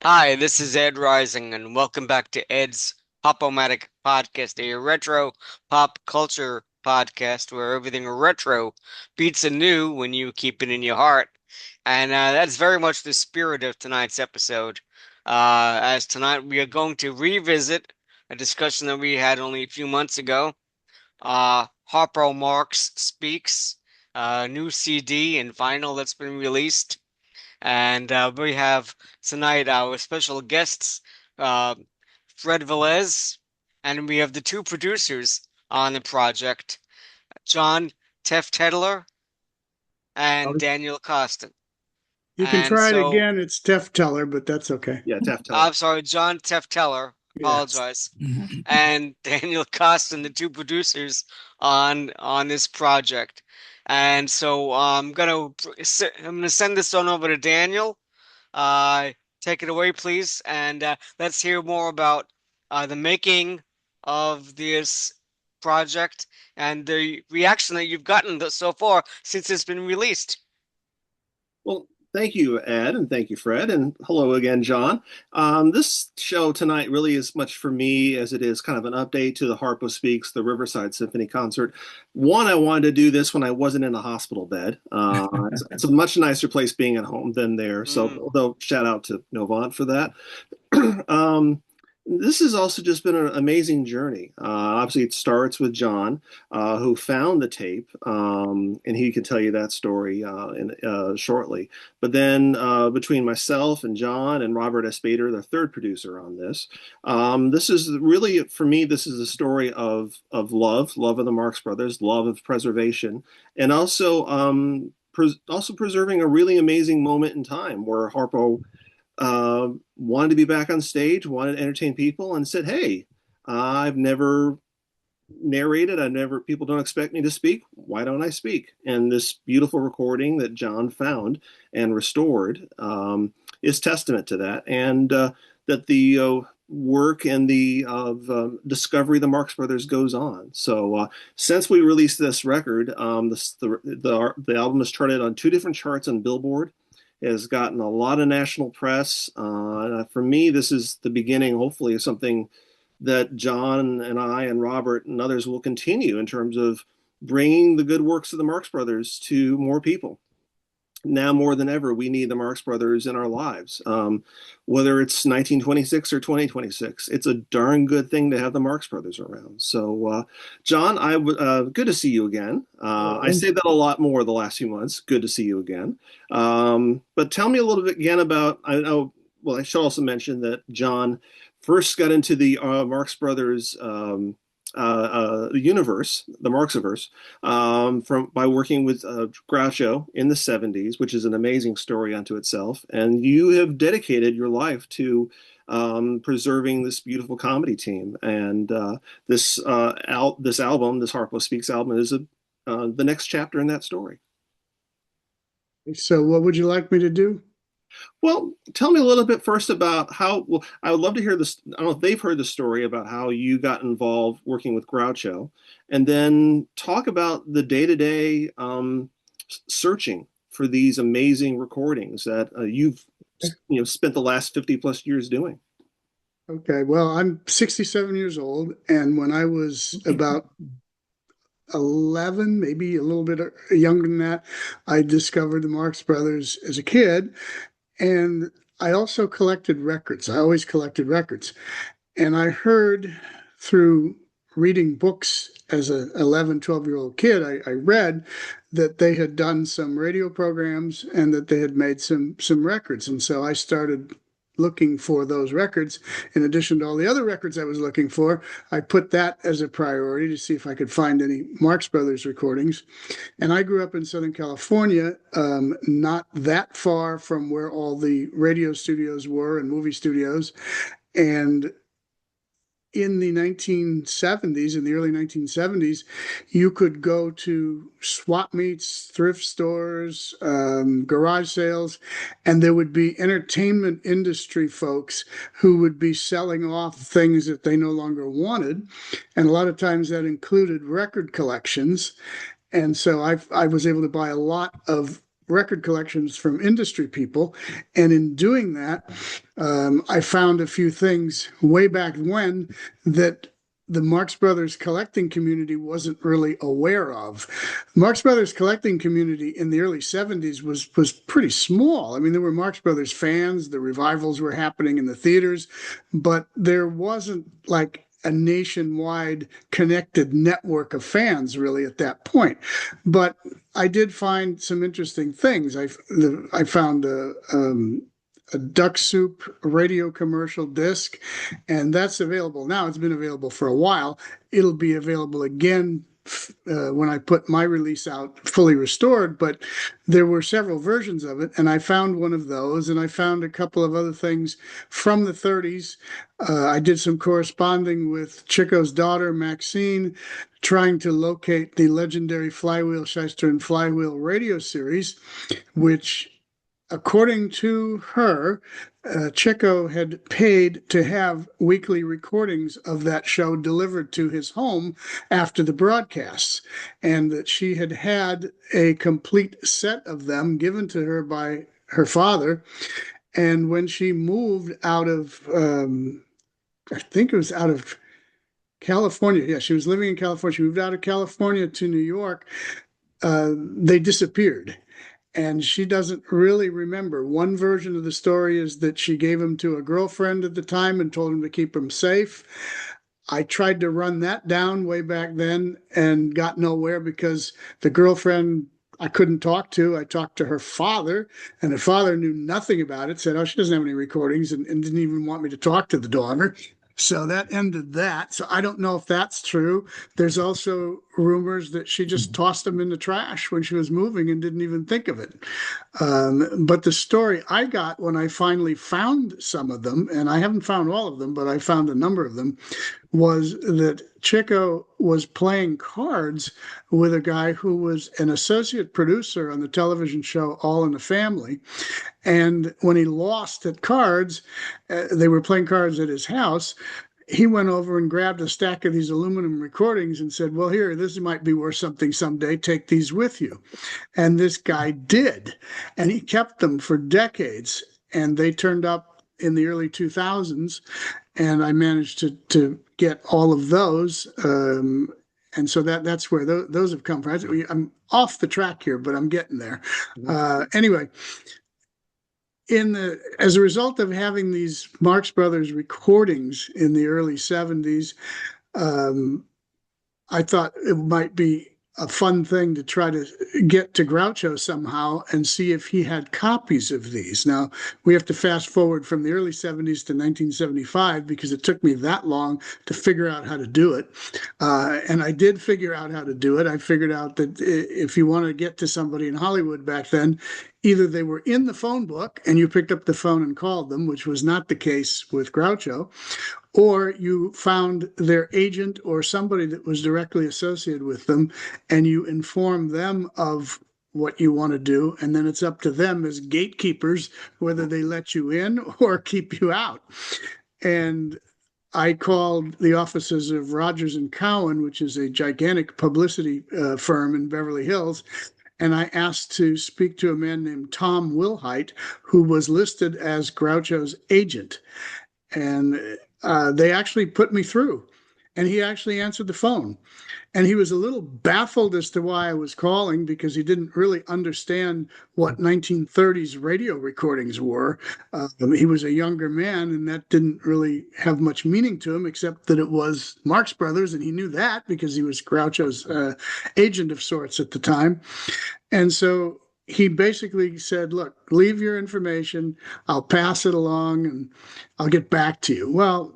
Hi, this is Ed Rising, and welcome back to Ed's Pop-O-Matic podcast, a retro pop culture podcast where everything retro beats a new when you keep it in your heart. And that's very much the spirit of tonight's episode. As tonight we are going to revisit a discussion that we had only a few months ago. Harpo Marx Speaks, new CD and vinyl that's been released. And we have tonight our special guests, uh, Fred Velez, and we have the two producers on the project, John Tefteller and Oh, Daniel Coston. you can And try it so, again. It's Tefteller, but that's okay. Yeah, Tefteller. I'm sorry, John Tefteller, Yes. apologize, and Daniel Coston, the two producers on this project. And so I'm gonna send this on over to Daniel. Uh, Take it away, please, and let's hear more about the making of this project and the reaction that you've gotten so far since it's been released. Well, thank you, Ed, and thank you, Fred, and hello again, John. This show tonight really is much for me as it is kind of an update to the Harpo Speaks, the Riverside Symphony Concert. One, I wanted to do this when I wasn't in a hospital bed. It's a much nicer place being at home than there. So, Mm. although shout out to Novant for that. um, this has also just been an amazing journey. Obviously, it starts with John, who found the tape, and he can tell you that story shortly. But then between myself and John and Robert Espader, the third producer on this is really, for me, this is a story of love of the Marx Brothers, love of preservation, and also preserving a really amazing moment in time where Harpo wanted to be back on stage, wanted to entertain people, and said, "Hey, I've never narrated. People don't expect me to speak. Why don't I speak?" And this beautiful recording that John found and restored is testament to that, and that the work and the discovery of the Marx Brothers goes on. So since we released this record, the album has charted on two different charts on Billboard. It has gotten a lot of national press. For me, this is the beginning, hopefully, of something that John and I and Robert and others will continue in terms of bringing the good works of the Marx Brothers to more people. Now more than ever, we need the Marx Brothers in our lives. Whether it's 1926 or 2026, it's a darn good thing to have the Marx Brothers around. So, John, good to see you again. I say that a lot more the last few months. Good to see you again. But tell me a little bit again about. I know. Well, I should also mention that John first got into the Marx Brothers universe, the Marxiverse, from by working with Groucho in the '70s, which is an amazing story unto itself. And you have dedicated your life to preserving this beautiful comedy team. And this album, this Harpo Speaks album, is the next chapter in that story. So, what would you like me to do? Well, tell me a little bit first about how. Well, I would love to hear this. I don't know if they've heard the story about how you got involved working with Groucho, and then talk about the day-to-day searching for these amazing recordings that you've spent the last 50 plus years doing. Okay, well, I'm 67 years old, and when I was about 11, maybe a little bit younger than that, I discovered the Marx Brothers as a kid, and I also collected records. I always collected records. And I heard through reading books as a 11, 12-year-old kid, I read that they had done some radio programs and that they had made some records. And so I started looking for those records. In addition to all the other records I was looking for, I put that as a priority to see if I could find any Marx Brothers recordings. And I grew up in Southern California, not that far from where all the radio studios were and movie studios. And in the 1970s, in the early 1970s, you could go to swap meets, thrift stores, garage sales, and there would be entertainment industry folks who would be selling off things that they no longer wanted. And a lot of times that included record collections. And so I was able to buy a lot of record collections from industry people. And in doing that, I found a few things way back when that the Marx Brothers collecting community wasn't really aware of. Marx Brothers collecting community in the early 70s was pretty small. I mean, there were Marx Brothers fans, the revivals were happening in the theaters, but there wasn't like a nationwide connected network of fans really at that point. But I did find some interesting things. I found a duck soup radio commercial disc, and that's available now. It's been available for a while. It'll be available again when I put my release out fully restored, but there were several versions of it, and I found one of those, and I found a couple of other things from the 30s. I did some corresponding with Chico's daughter, Maxine, trying to locate the legendary Flywheel, Shyster, and Flywheel radio series, which, according to her, Chico had paid to have weekly recordings of that show delivered to his home after the broadcasts, and that she had had a complete set of them given to her by her father. And when she moved out of, I think it was out of California. Yeah, she was living in California. She moved out of California to New York. They disappeared. And she doesn't really remember. One version of the story is that she gave him to a girlfriend at the time and told him to keep him safe. I tried to run that down way back then and got nowhere because the girlfriend I couldn't talk to. I talked to her father, and her father knew nothing about it, said, oh, she doesn't have any recordings, and didn't even want me to talk to the daughter. So that ended that. So I don't know if that's true. There's also rumors that she just tossed them in the trash when she was moving and didn't even think of it. But the story I got when I finally found some of them, and I haven't found all of them, but I found a number of them, was that Chico was playing cards with a guy who was an associate producer on the television show All in the Family. And when he lost at cards, they were playing cards at his house. He went over and grabbed a stack of these aluminum recordings and said, well, here, this might be worth something someday. Take these with you. And this guy did. And he kept them for decades. And they turned up in the early 2000s. And I managed to get all of those. And so that's where those have come from. I'm off the track here, but I'm getting there. Anyway, as a result of having these Marx Brothers recordings in the early 70s, I thought it might be a fun thing to try to get to Groucho somehow and see if he had copies of these. Now, we have to fast forward from the early 70s to 1975 because it took me that long to figure out how to do it. And I did figure out how to do it. I figured out that if you want to get to somebody in Hollywood back then, either they were in the phone book and you picked up the phone and called them, which was not the case with Groucho, or you found their agent or somebody that was directly associated with them, and you inform them of what you want to do, and then it's up to them as gatekeepers whether they let you in or keep you out. And I called the offices of Rogers and Cowan, which is a gigantic publicity firm in Beverly Hills, and I asked to speak to a man named Tom Wilhite, who was listed as Groucho's agent. And they actually put me through, and he actually answered the phone. And he was a little baffled as to why I was calling because he didn't really understand what 1930s radio recordings were. He was a younger man, and that didn't really have much meaning to him, except that it was Marx Brothers, and he knew that because he was Groucho's agent of sorts at the time. And so he basically said, look, leave your information. I'll pass it along and I'll get back to you. Well,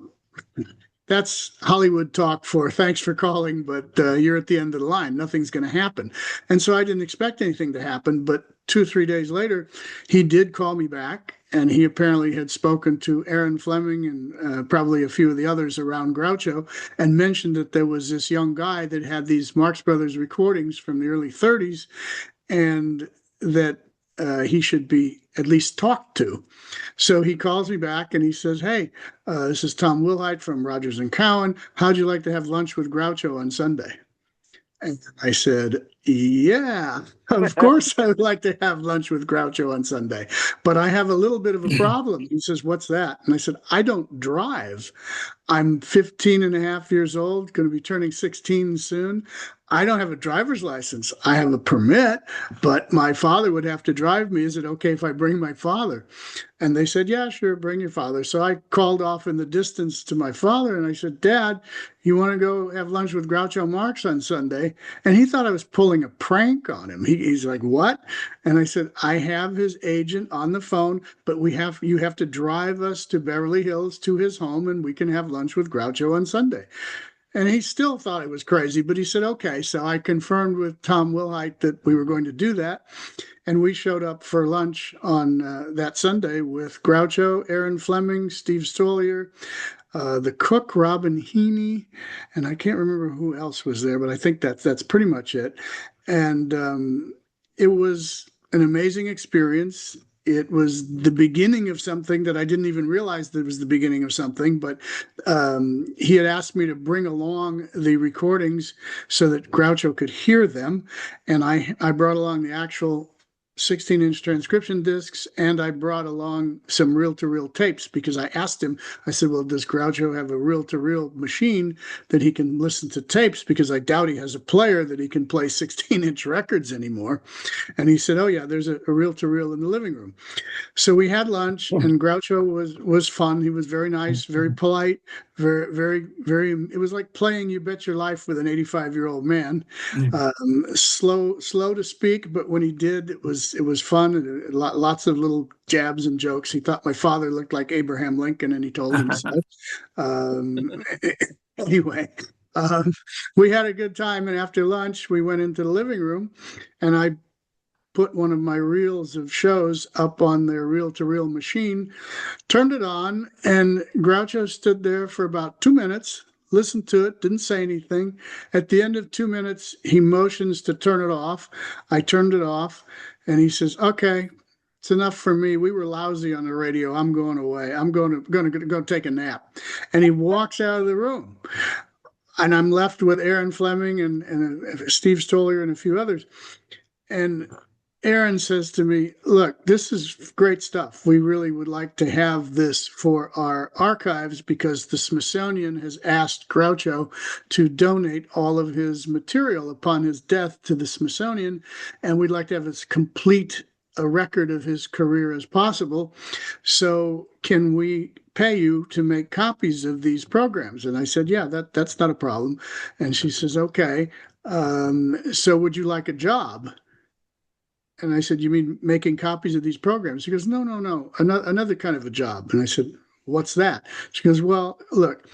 that's Hollywood talk for thanks for calling, but you're at the end of the line. Nothing's going to happen. And so I didn't expect anything to happen. But 2 or 3 days later, he did call me back. And he apparently had spoken to Aaron Fleming and probably a few of the others around Groucho and mentioned that there was this young guy that had these Marx Brothers recordings from the early 30s and that he should be at least talked to. So he calls me back and he says, hey, this is Tom Wilhite from Rogers and Cowan. How'd you like to have lunch with Groucho on Sunday? And I said, Yeah, of course I would like to have lunch with Groucho on Sunday, but I have a little bit of a problem. He says, "What's that?" And I said, "I don't drive. I'm 15 and a half years old, going to be turning 16 soon. I don't have a driver's license. I have a permit, but my father would have to drive me. Is it okay if I bring my father?" And they said, "Yeah, sure, bring your father." So I called off in the distance to my father and I said, "Dad, you want to go have lunch with Groucho Marx on Sunday?" And he thought I was pulling a prank on him. He's like, "What?" And I said, "I have his agent on the phone, but you have to drive us to Beverly Hills to his home and we can have lunch with Groucho on Sunday." And he still thought it was crazy, but he said, "Okay." So I confirmed with Tom Wilhite that we were going to do that. And we showed up for lunch on that Sunday with Groucho, Aaron Fleming, Steve Stolier, the cook, Robin Heaney, and I can't remember who else was there, but I think that's pretty much it. And it was an amazing experience. It was the beginning of something that I didn't even realize that it was the beginning of something, but he had asked me to bring along the recordings so that Groucho could hear them. And I brought along the actual 16-inch transcription discs, and I brought along some reel-to-reel tapes because I asked him, I said, "Well, does Groucho have a reel-to-reel machine that he can listen to tapes? Because I doubt he has a player that he can play 16-inch records anymore." And he said, "Oh yeah, there's a reel-to-reel in the living room." So we had lunch, and Groucho was fun. He was very nice, very polite, very, very, very. It was like playing "You Bet Your Life" with an 85-year-old man. Slow to speak, but when he did, it was fun. And lots of little jabs and jokes. He thought my father looked like Abraham Lincoln, and he told him so. Anyway, um, we had a good time, and after lunch, we went into the living room, and I put one of my reels of shows up on their reel-to-reel machine, turned it on, and Groucho stood there for about 2 minutes, listened to it, didn't say anything. At the end of 2 minutes, he motions to turn it off. I turned it off, and he says, "Okay, it's enough for me. We were lousy on the radio. I'm going away. I'm going to go take a nap." And he walks out of the room. And I'm left with Aaron Fleming and Steve Stolier and a few others. And Aaron says to me, "Look, this is great stuff. We really would like to have this for our archives because the Smithsonian has asked Groucho to donate all of his material upon his death to the Smithsonian, and we'd like to have as complete a record of his career as possible. So can we pay you to make copies of these programs?" And I said, "Yeah, that's not a problem." And she says, "Okay, so would you like a job?" And I said, "You mean making copies of these programs?" She goes, No, another kind of a job." And I said, "What's that?" She goes, "Well, look,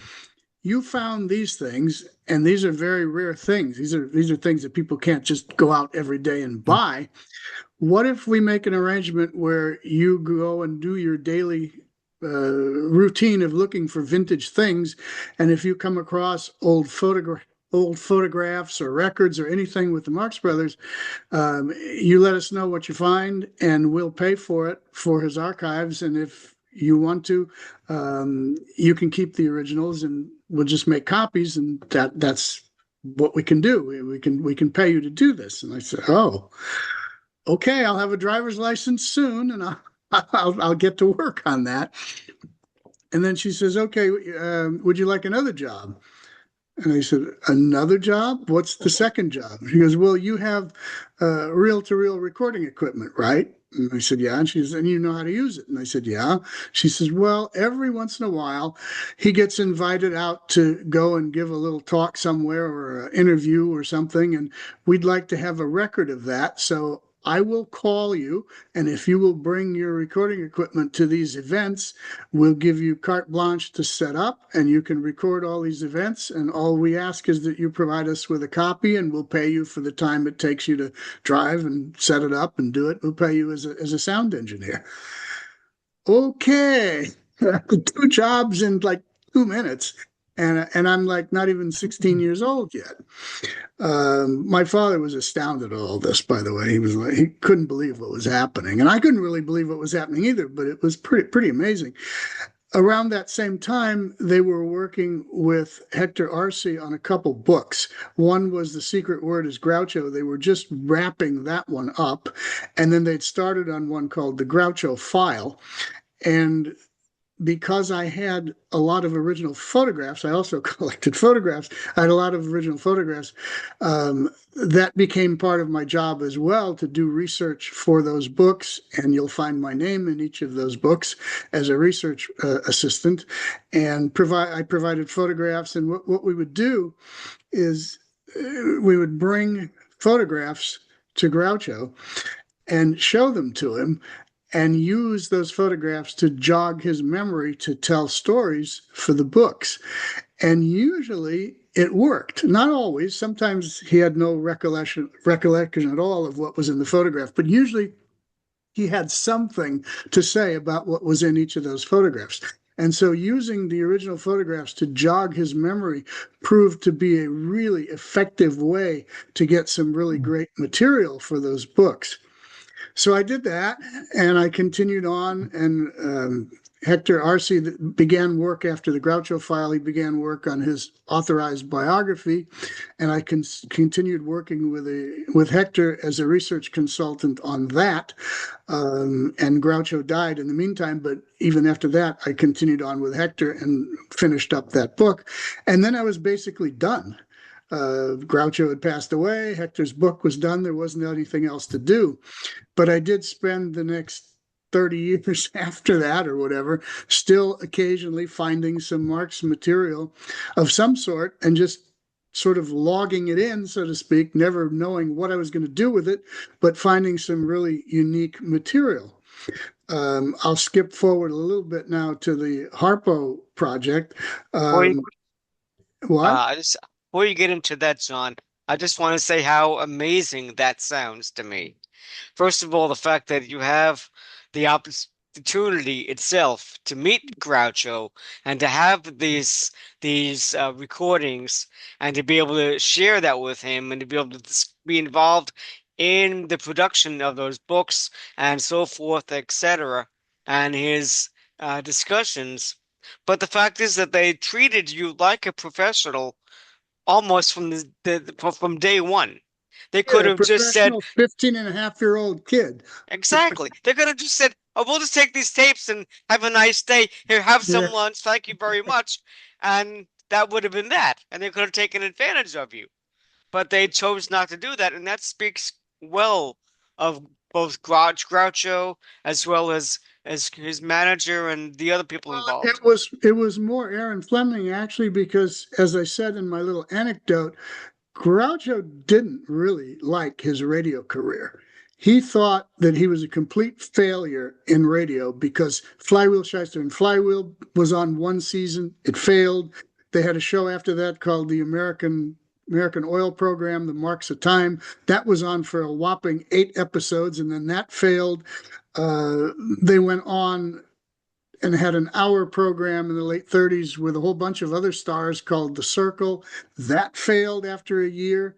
you found these things, and these are very rare things. These are things that people can't just go out every day and buy. What if we make an arrangement where you go and do your daily routine of looking for vintage things, and if you come across old photographs or records or anything with the Marx Brothers, you let us know what you find, and we'll pay for it for his archives. And if you want to, you can keep the originals, and we'll just make copies, and that's what we can do. We can pay you to do this." And I said, "Oh, okay, I'll have a driver's license soon, and I'll get to work on that." And then she says, "Okay, would you like another job?" And I said, "Another job? What's the second job?" She goes, "Well, you have reel-to-reel recording equipment, right?" And I said, "Yeah." And she says, "And you know how to use it?" And I said, "Yeah." She says, "Well, every once in a while, he gets invited out to go and give a little talk somewhere or an interview or something, and we'd like to have a record of that. So I will call you, and if you will bring your recording equipment to these events, we'll give you carte blanche to set up, and you can record all these events. And all we ask is that you provide us with a copy, and we'll pay you for the time it takes you to drive and set it up and do it. We'll pay you as a sound engineer." Okay, 2 jobs in like 2 minutes. And I'm like not even 16 years old yet. My father was astounded at all this, by the way. He couldn't believe what was happening. And I couldn't really believe what was happening either, but it was pretty amazing. around that same time, they were working with Hector Arce on a couple books. One was The Secret Word is Groucho. They were just wrapping that one up. And then they'd started on one called The Groucho File. And because I had a lot of original photographs, I also collected photographs. I had a lot of original photographs. That became part of my job as well, to do research for those books. And you'll find my name in each of those books as a research assistant. And I provided photographs. And what we would do is we would bring photographs to Groucho and show them to him, and use those photographs to jog his memory to tell stories for the books. And usually it worked. Not always. Sometimes he had no recollection at all of what was in the photograph, but usually he had something to say about what was in each of those photographs. And so using the original photographs to jog his memory proved to be a really effective way to get some really great material for those books. So I did that, and I continued on, and Hector Arce began work after the Groucho File. He began work on his authorized biography, and I continued working with Hector as a research consultant on that. And Groucho died in the meantime, but even after that, I continued on with Hector and finished up that book. And then I was basically done. Groucho had passed away. Hector's book was done. There wasn't anything else to do. But I did spend the next 30 years after that, or whatever, still occasionally finding some Marx material of some sort and just sort of logging it in, so to speak, never knowing what I was going to do with it, but finding some really unique material. I'll skip forward a little bit now to the Harpo project. Before you, What? before you get into that, John, I just want to say how amazing that sounds to me. First of all, the fact that you have the opportunity itself to meet Groucho and to have these recordings and to be able to share that with him and to be able to be involved in the production of those books and so forth, etc., and his discussions. But the fact is that they treated you like a professional almost from from day one. They could Yeah, a have just said, professional 15 and a half year old kid. exactly. They could have just said, "Oh, we'll just take these tapes and have a nice day. Here, have Yeah. some lunch. Thank you very much." And that would have been that. And they could have taken advantage of you. But they chose not to do that. And that speaks well of both Groucho as well as his manager and the other people Well, involved. it was more Aaron Fleming, actually, because as I said in my little anecdote, Groucho didn't really like his radio career. He thought that he was a complete failure in radio because Flywheel Shyster and Flywheel was on one season. It failed. They had a show after that called the American Oil Program, The Marks of Time. That was on for a whopping 8 episodes, and then that failed. They went on and had an hour program in the late 30s with a whole bunch of other stars called The Circle. That failed after a year.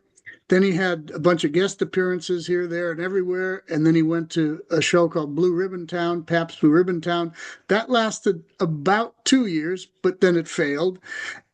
Then he had a bunch of guest appearances here, there, and everywhere. And then he went to a show called Blue Ribbon Town, Pabst Blue Ribbon Town. That lasted about 2 years, but then it failed.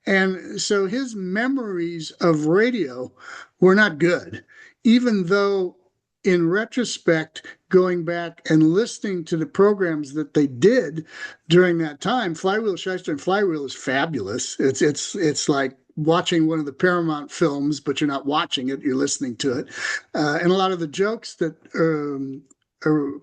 And so his memories of radio were not good, even though in retrospect, going back and listening to the programs that they did during that time, Flywheel, Shyster, and Flywheel is fabulous. It's like watching one of the Paramount films, but you're not watching it; you're listening to it. And a lot of the jokes that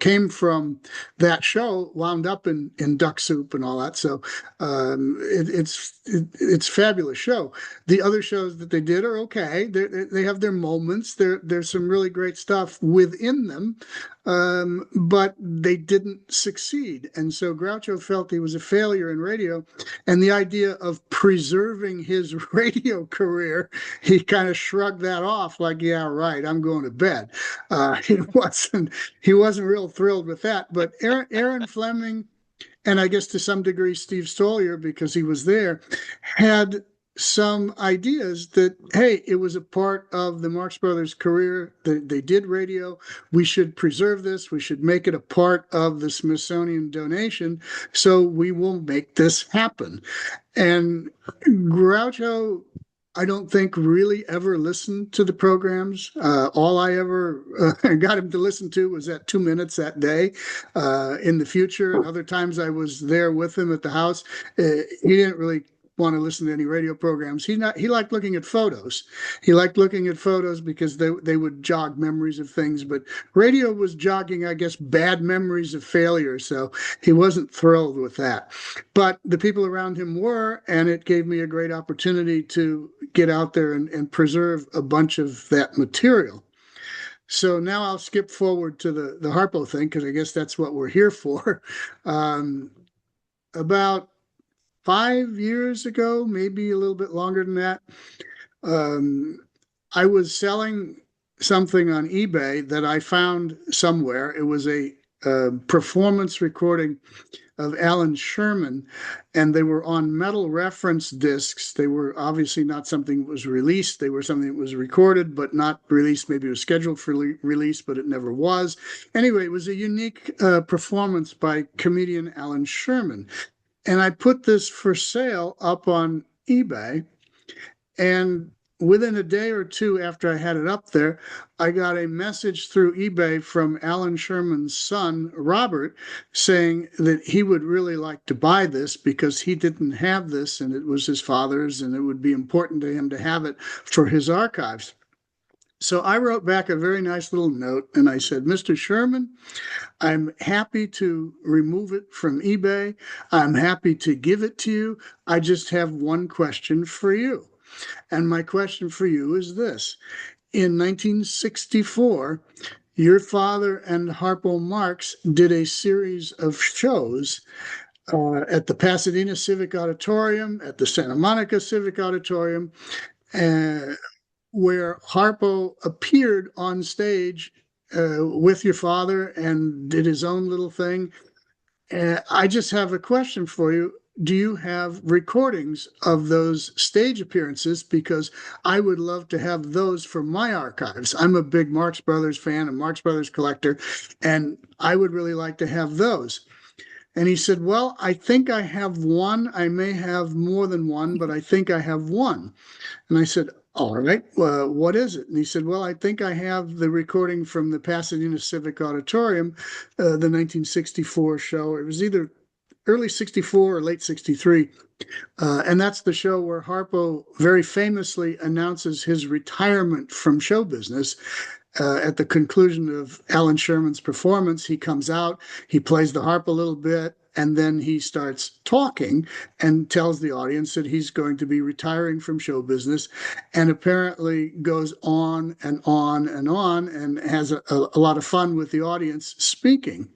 came from that show wound up in Duck Soup and all that. So it's a fabulous show. The other shows that they did are okay. They have their moments. There's some really great stuff within them, but they didn't succeed. And so Groucho felt he was a failure in radio, and the idea of preserving his radio career, he kind of shrugged that off, like, "Yeah, right, I'm going to bed." He wasn't real thrilled with that. But Aaron Fleming, and I guess to some degree Steve Stoliar, because he was there, had some ideas that, hey, it was a part of the Marx Brothers' career. They did radio. We should preserve this. We should make it a part of the Smithsonian donation. So we will make this happen. And Groucho, I don't think really ever listened to the programs. All I ever got him to listen to was that 2 minutes that day. In the future, and other times I was there with him at the house, he didn't really want to listen to any radio programs. He liked looking at photos. He liked looking at photos because they would jog memories of things. But radio was jogging, I guess, bad memories of failure. So he wasn't thrilled with that. But the people around him were, and it gave me a great opportunity to get out there and preserve a bunch of that material. So now I'll skip forward to the Harpo thing, because I guess that's what we're here for. About 5 years ago, maybe a little bit longer than that, I was selling something on eBay that I found somewhere. It was a performance recording of Alan Sherman, and they were on metal reference discs. They were obviously not something that was released. They were something that was recorded but not released. Maybe it was scheduled for release, but it never was. Anyway, it was a unique performance by comedian Alan Sherman. And I put this for sale up on eBay. And within a day or two after I had it up there, I got a message through eBay from Alan Sherman's son, Robert, saying that he would really like to buy this because he didn't have this and it was his father's and it would be important to him to have it for his archives. So I wrote back a very nice little note and I said, Mr. Sherman, I'm happy to remove it from eBay. I'm happy to give it to you. I just have one question for you. And my question for you is this. In 1964, your father and Harpo Marx did a series of shows at the Pasadena Civic Auditorium, at the Santa Monica Civic Auditorium, where Harpo appeared on stage with your father and did his own little thing. I just have a question for you. Do you have recordings of those stage appearances? Because I would love to have those for my archives. I'm a big Marx Brothers fan, a Marx Brothers collector, and I would really like to have those. And he said, well, I think I have one. I may have more than one, but I think I have one. And I said, all right, what is it? And he said, well, I think I have the recording from the Pasadena Civic Auditorium, the 1964 show. It was either early 64 or late 63. And that's the show where Harpo very famously announces his retirement from show business. At the conclusion of Alan Sherman's performance, he comes out, he plays the harp a little bit, and then he starts talking and tells the audience that he's going to be retiring from show business, and apparently goes on and on and on and has a lot of fun with the audience speaking.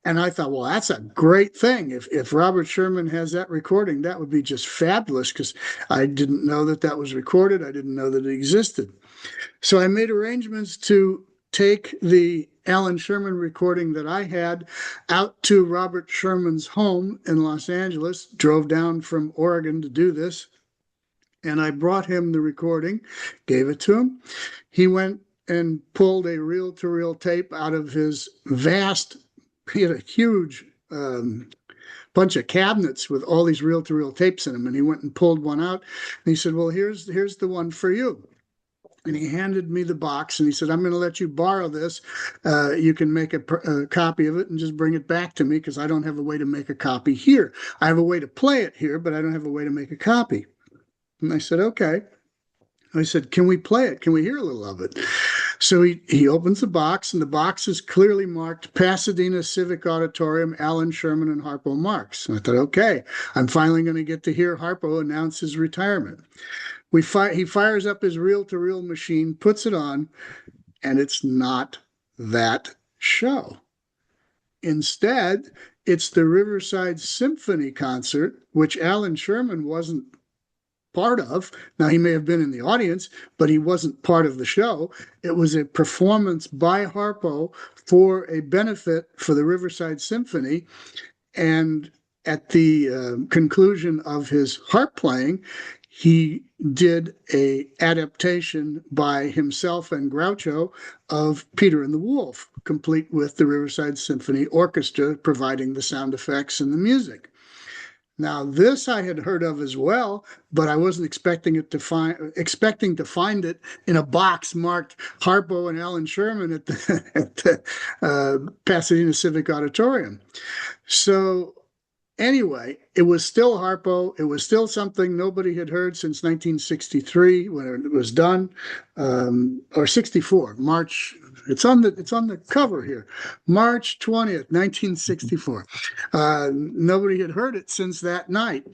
And I thought, well, that's a great thing. If Robert Sherman has that recording, that would be just fabulous, because I didn't know that that was recorded. I didn't know that it existed. So I made arrangements to take the Alan Sherman recording that I had out to Robert Sherman's home in Los Angeles, drove down from Oregon to do this. And I brought him the recording, gave it to him. He went and pulled a reel-to-reel tape out of his vast, he had a huge bunch of cabinets with all these reel-to-reel tapes in them. And he went and pulled one out. And he said, well, here's the one for you. And he handed me the box and he said, I'm going to let you borrow this. You can make a copy of it and just bring it back to me, because I don't have a way to make a copy here. I have a way to play it here, but I don't have a way to make a copy. And I said, okay. I said, can we play it? Can we hear a little of it? So he opens the box, and the box is clearly marked Pasadena Civic Auditorium, Alan Sherman and Harpo Marx. And I thought, okay, I'm finally going to get to hear Harpo announce his retirement. He fires up his reel-to-reel machine, puts it on, and it's not that show. Instead, it's the Riverside Symphony Concert, which Alan Sherman wasn't part of. Now, he may have been in the audience, but he wasn't part of the show. It was a performance by Harpo for a benefit for the Riverside Symphony. And at the conclusion of his harp playing, he did a adaptation by himself and Groucho of Peter and the Wolf, complete with the Riverside Symphony Orchestra providing the sound effects and the music. Now, this I had heard of as well, but I wasn't expecting to find it in a box marked Harpo and Alan Sherman at the Pasadena Civic Auditorium. So anyway, it was still Harpo. It was still something nobody had heard since 1963 when it was done, or 64. March. It's on the cover here, March 20th, 1964. Nobody had heard it since that night.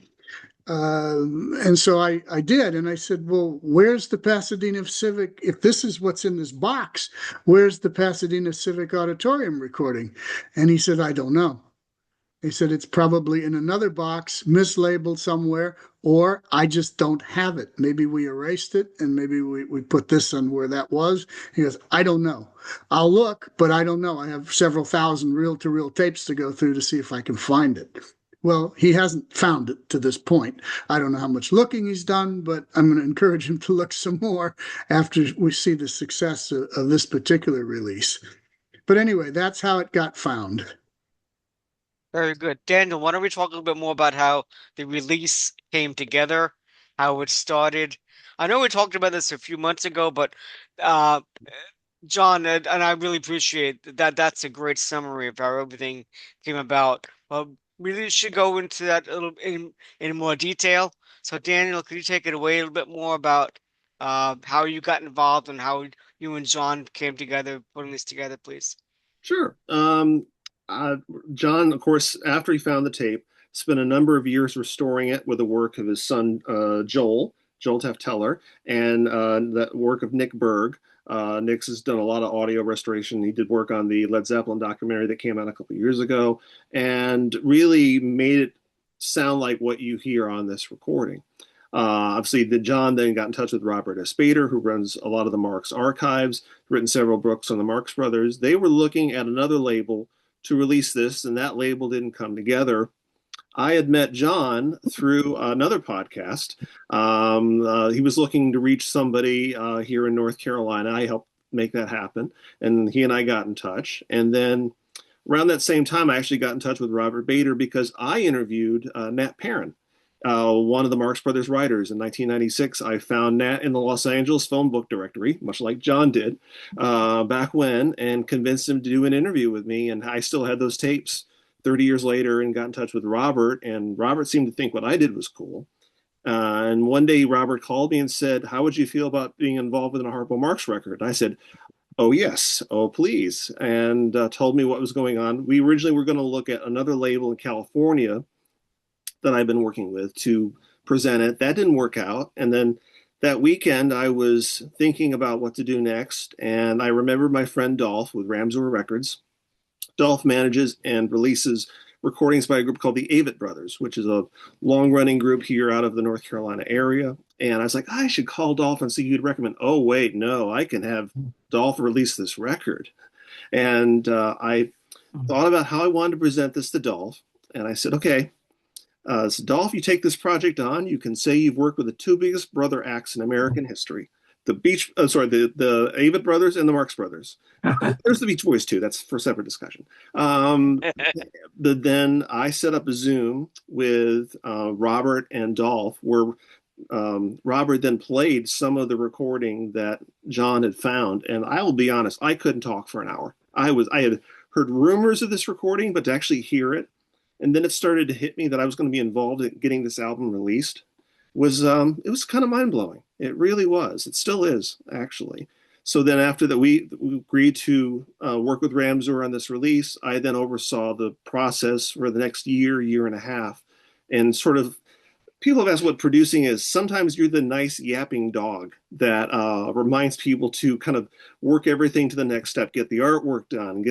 And so I did, and I said, well, where's the Pasadena Civic? If this is what's in this box, where's the Pasadena Civic Auditorium recording? And he said, I don't know. He said, it's probably in another box, mislabeled somewhere, or I just don't have it. Maybe we erased it and maybe we put this on where that was. He goes, I don't know. I'll look, but I don't know. I have several thousand reel-to-reel tapes to go through to see if I can find it. Well, he hasn't found it to this point. I don't know how much looking he's done, but I'm going to encourage him to look some more after we see the success of this particular release. But anyway, that's how it got found. Very good. Daniel, why don't we talk a little bit more about how the release came together, how it started? I know we talked about this a few months ago, but John, and I really appreciate that. That's a great summary of how everything came about. Well, we really should go into that a little in more detail. So, Daniel, could you take it away a little bit more about how you got involved and how you and John came together, putting this together, please? Sure. John, of course, after he found the tape, spent a number of years restoring it with the work of his son, Joel Tefteller, and the work of Nick Berg. Nick's has done a lot of audio restoration. He did work on the Led Zeppelin documentary that came out a couple of years ago and really made it sound like what you hear on this recording. Obviously, John then got in touch with Robert S. Bader, who runs a lot of the Marx archives, written several books on the Marx Brothers. They were looking at another label to release this, and that label didn't come together. I had met John through another podcast. He was looking to reach somebody here in North Carolina. I helped make that happen, and he and I got in touch. And then around that same time, I actually got in touch with Robert Bader because I interviewed Nat Perrin, one of the Marx Brothers writers. In 1996, I found Nat in the Los Angeles phone book directory, much like John did back when, and convinced him to do an interview with me. And I still had those tapes 30 years later and got in touch with Robert. And Robert seemed to think what I did was cool. And one day, Robert called me and said, how would you feel about being involved with a Harpo Marx record? And I said, oh, yes. Oh, please. And told me what was going on. We originally were going to look at another label in California that I've been working with to present it. That didn't work out. And then that weekend, I was thinking about what to do next. And I remembered my friend Dolph with Ramsor Records. Dolph manages and releases recordings by a group called the Avett Brothers, which is a long-running group here out of the North Carolina area. And I was like, I should call Dolph and see who he'd recommend. Oh, wait, no, I can have Dolph release this record. And I thought about how I wanted to present this to Dolph. And I said, okay, so Dolph, you take this project on, you can say you've worked with the two biggest brother acts in American history. The Avett Brothers and the Marx Brothers. There's the Beach Boys too. That's for a separate discussion. Then I set up a Zoom with Robert and Dolph, where Robert then played some of the recording that John had found. And I will be honest, I couldn't talk for an hour. I had heard rumors of this recording, but to actually hear it, and then it started to hit me that I was going to be involved in getting this album released. It was kind of mind-blowing. It really was. It still is, actually. So then after that, we agreed to work with Ramsor on this release. I then oversaw the process for the next year and a half. And sort of, people have asked what producing is. Sometimes you're the nice yapping dog that reminds people to kind of work everything to the next step, get the artwork done,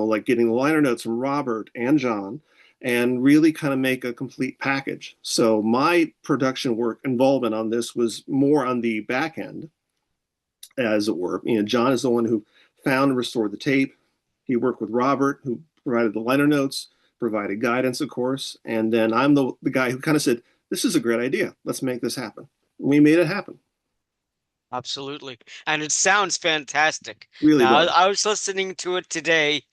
like getting the liner notes from Robert and John, and really kind of make a complete package. So my production work involvement on this was more on the back end, as it were. John is the one who found and restored the tape. He worked with Robert, who provided the liner notes, provided guidance, of course. And then I'm the guy who kind of said, this is a great idea. Let's make this happen. we made it happen. Absolutely. And it sounds fantastic. Really Now, does. I was listening to it today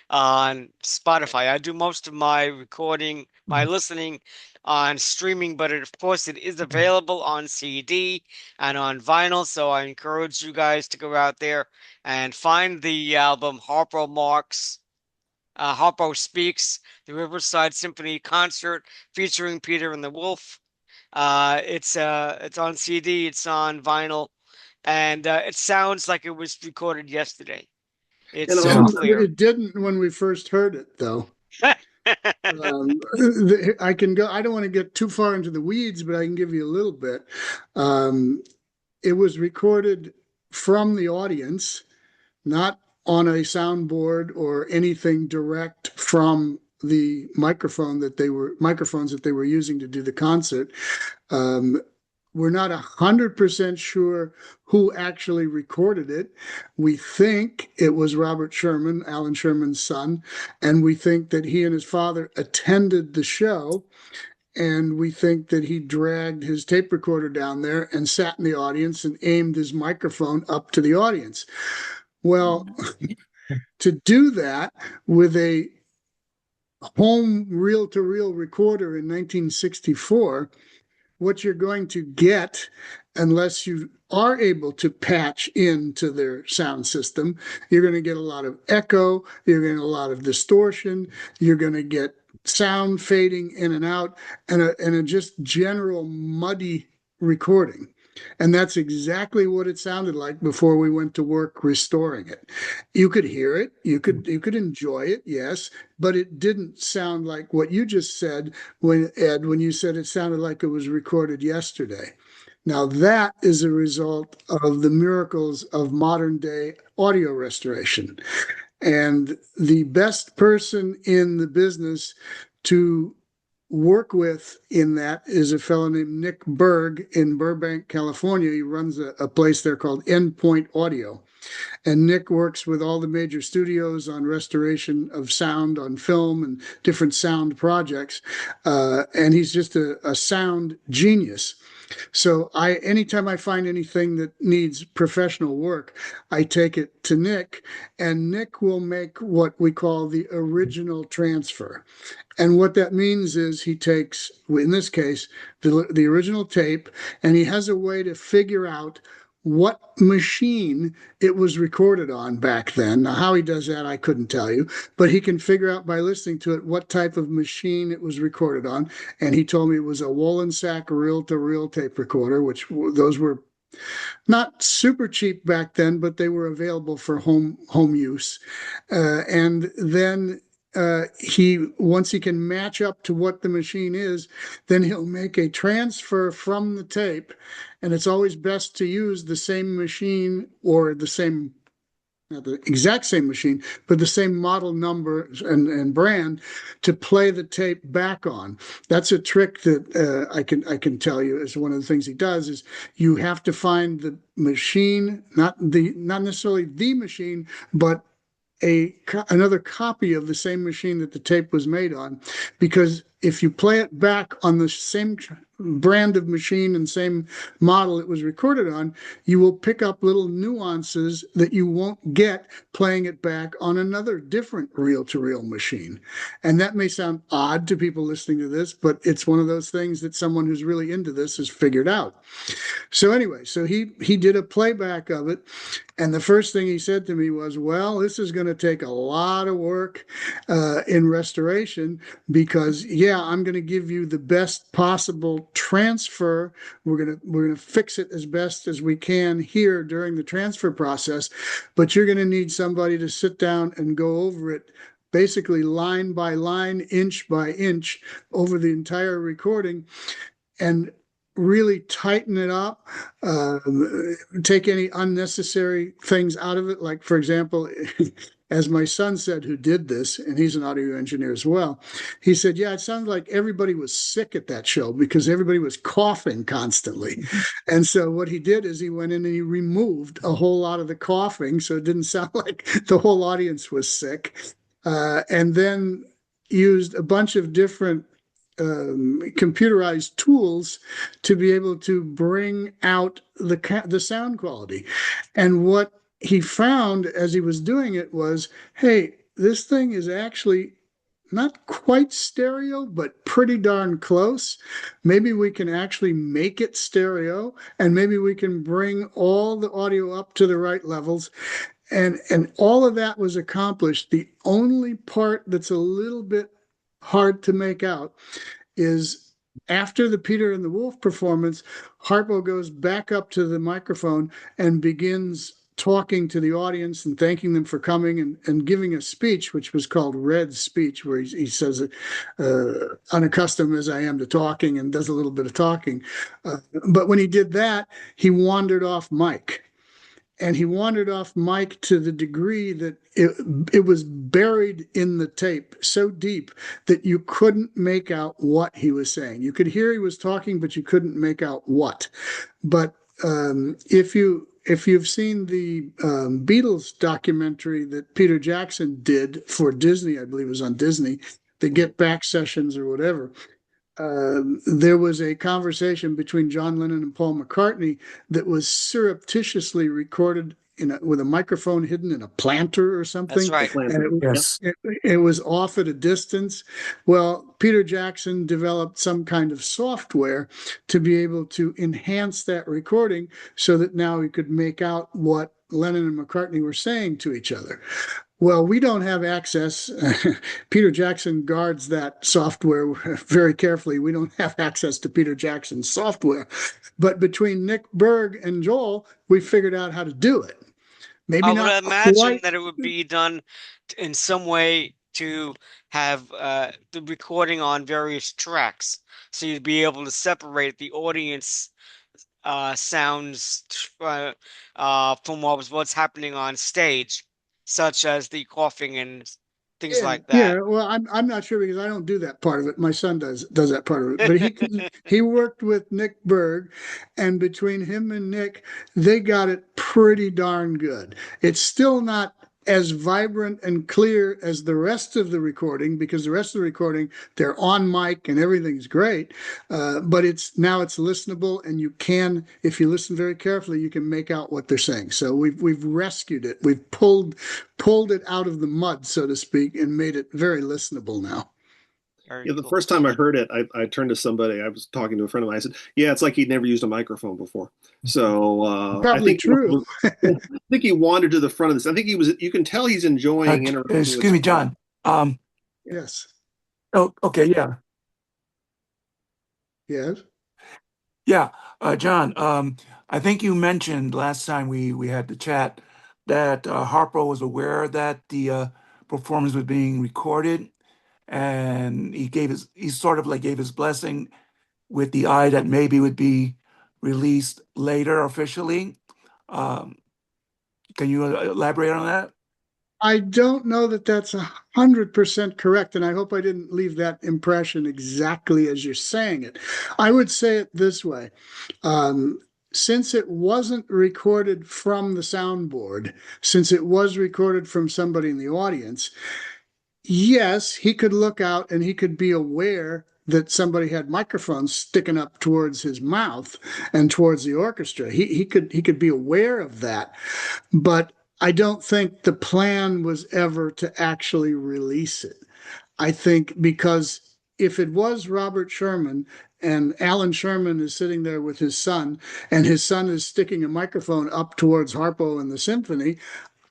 on Spotify. I do most of my recording, my listening on streaming, but of course it is available on CD and on vinyl. So I encourage you guys to go out there and find the album Harpo Marx, Harpo Speaks, the Riverside Symphony Concert featuring Peter and the Wolf. It's on CD, it's on vinyl, and it sounds like it was recorded yesterday. It's And so also, clear. It didn't when we first heard it, though. I can go. I don't want to get too far into the weeds, but I can give you a little bit. Um, it was recorded from the audience, not on a soundboard or anything direct from the microphones that they were using to do the concert. Um, we're not 100% sure who actually recorded it. We think it was Robert Sherman, Alan Sherman's son, and we think that he and his father attended the show. And we think that he dragged his tape recorder down there and sat in the audience and aimed his microphone up to the audience. Well, to do that with a home reel-to-reel recorder in 1964, what you're going to get, unless you are able to patch into their sound system, you're going to get a lot of echo, you're going to get a lot of distortion, you're going to get sound fading in and out, and a just general muddy recording. And that's exactly what it sounded like before we went to work restoring it. You could hear it, you could enjoy it, yes, but it didn't sound like what you just said when you said it sounded like it was recorded yesterday. Now that is a result of the miracles of modern day audio restoration. And the best person in the business to work with in that is a fellow named Nick Berg in Burbank, California. He runs a place there called Endpoint Audio. And Nick works with all the major studios on restoration of sound on film and different sound projects. And he's just a sound genius. So anytime I find anything that needs professional work, I take it to Nick, and Nick will make what we call the original transfer. And what that means is he takes, in this case, the original tape, and he has a way to figure out what machine it was recorded on back then. Now, how he does that, I couldn't tell you, but he can figure out by listening to it what type of machine it was recorded on. And he told me it was a Wollensack reel-to-reel tape recorder, which those were not super cheap back then, but they were available for home use. And then once he can match up to what the machine is, then he'll make a transfer from the tape. And it's always best to use the same machine or not the exact same machine, but the same model number and brand to play the tape back on. That's a trick that I can tell you is one of the things he does is you have to find the machine, not necessarily the machine, but another copy of the same machine that the tape was made on, because if you play it back on the same brand of machine and same model it was recorded on, you will pick up little nuances that you won't get playing it back on another different reel-to-reel machine. And that may sound odd to people listening to this, but it's one of those things that someone who's really into this has figured out. So anyway, so he did a playback of it, and the first thing he said to me was, "Well, this is going to take a lot of work in restoration because, yeah, I'm going to give you the best possible transfer. We're gonna fix it as best as we can here during the transfer process, but you're going to need somebody to sit down and go over it." Basically, line by line, inch by inch, over the entire recording, and really tighten it up, take any unnecessary things out of it. Like, for example, as my son said, who did this, and he's an audio engineer as well, he said, "Yeah, it sounded like everybody was sick at that show because everybody was coughing constantly." And so what he did is he went in and he removed a whole lot of the coughing so it didn't sound like the whole audience was sick, and then used a bunch of different computerized tools to be able to bring out the sound quality. And what he found as he was doing it was, hey, this thing is actually not quite stereo, but pretty darn close. Maybe we can actually make it stereo, and maybe we can bring all the audio up to the right levels. And all of that was accomplished. The only part that's a little bit hard to make out is after the Peter and the Wolf performance, Harpo goes back up to the microphone and begins talking to the audience and thanking them for coming and giving a speech, which was called Red's speech, where he says, unaccustomed as I am to talking, and does a little bit of talking. But when he did that, he wandered off mic. And he wandered off mic to the degree that it was buried in the tape so deep that you couldn't make out what he was saying. You could hear he was talking, but you couldn't make out what. But if you've seen the Beatles documentary that Peter Jackson did for Disney, I believe it was on Disney, the Get Back sessions or whatever, there was a conversation between John Lennon and Paul McCartney that was surreptitiously recorded with a microphone hidden in a planter or That's something, right. and Yes. it was off at a distance. Well, Peter Jackson developed some kind of software to be able to enhance that recording so that now he could make out what Lennon and McCartney were saying to each other. Well, we don't have access. Peter Jackson guards that software very carefully. We don't have access to Peter Jackson's software. But between Nick Berg and Joel, we figured out how to do it. Maybe I would not imagine quite. that it would be done in some way to have the recording on various tracks, so you'd be able to separate the audience sounds from what's happening on stage, such as the coughing and things Yeah, like that. yeah. Well, I'm not sure because I don't do that part of it. My son does that part of it. But he worked with Nick Berg, and between him and Nick, they got it pretty darn good. It's still not as vibrant and clear as the rest of the recording because the rest of the recording they're on mic and everything's great. But it's listenable, and you can, if you listen very carefully, you can make out what they're saying. So we've rescued it. We've pulled it out of the mud, so to speak, and made it very listenable now. Very Yeah, the cool. first time I heard it, I turned to somebody. I was talking to a friend of mine. I said, "Yeah, it's like he'd never used a microphone before." So I Probably think true. I think he wandered to the front of this. I think he was. You can tell he's enjoying interacting with Excuse me, John. John. Um, Yes. oh, okay, yeah, Yes. yeah. John, I think you mentioned last time we had the chat that Harpo was aware that the performance was being recorded, and he sort of like gave his blessing with the eye that maybe would be released later officially. Um, can you elaborate on that? I don't know that that's 100% correct, and I hope I didn't leave that impression exactly as you're saying it. I would say it this way. Um, since it wasn't recorded from the soundboard, since it was recorded from somebody in the audience, yes, he could look out and he could be aware that somebody had microphones sticking up towards his mouth and towards the orchestra. He could be aware of that, but I don't think the plan was ever to actually release it. I think because if it was Robert Sherman and Alan Sherman is sitting there with his son, and his son is sticking a microphone up towards Harpo and the symphony,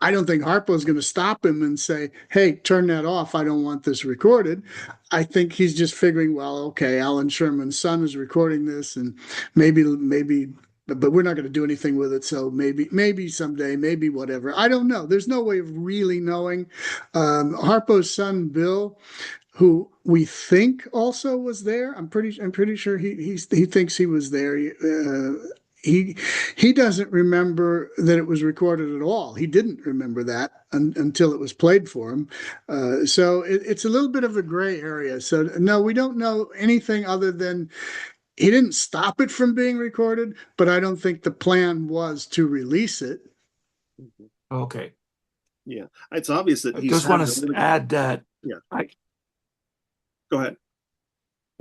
I don't think Harpo's going to stop him and say, "Hey, turn that off. I don't want this recorded." I think he's just figuring, well, okay, Alan Sherman's son is recording this, and maybe, but we're not going to do anything with it. So maybe someday, maybe whatever. I don't know. There's no way of really knowing. Harpo's son, Bill, who we think also was there. I'm pretty sure he thinks he was there. He doesn't remember that it was recorded at all. He didn't remember that until it was played for him. So it's a little bit of a gray area. So no, we don't know anything other than he didn't stop it from being recorded, but I don't think the plan was to release it. Okay. Yeah, it's obvious that I he's just want having a to really good. add that Yeah, I go ahead.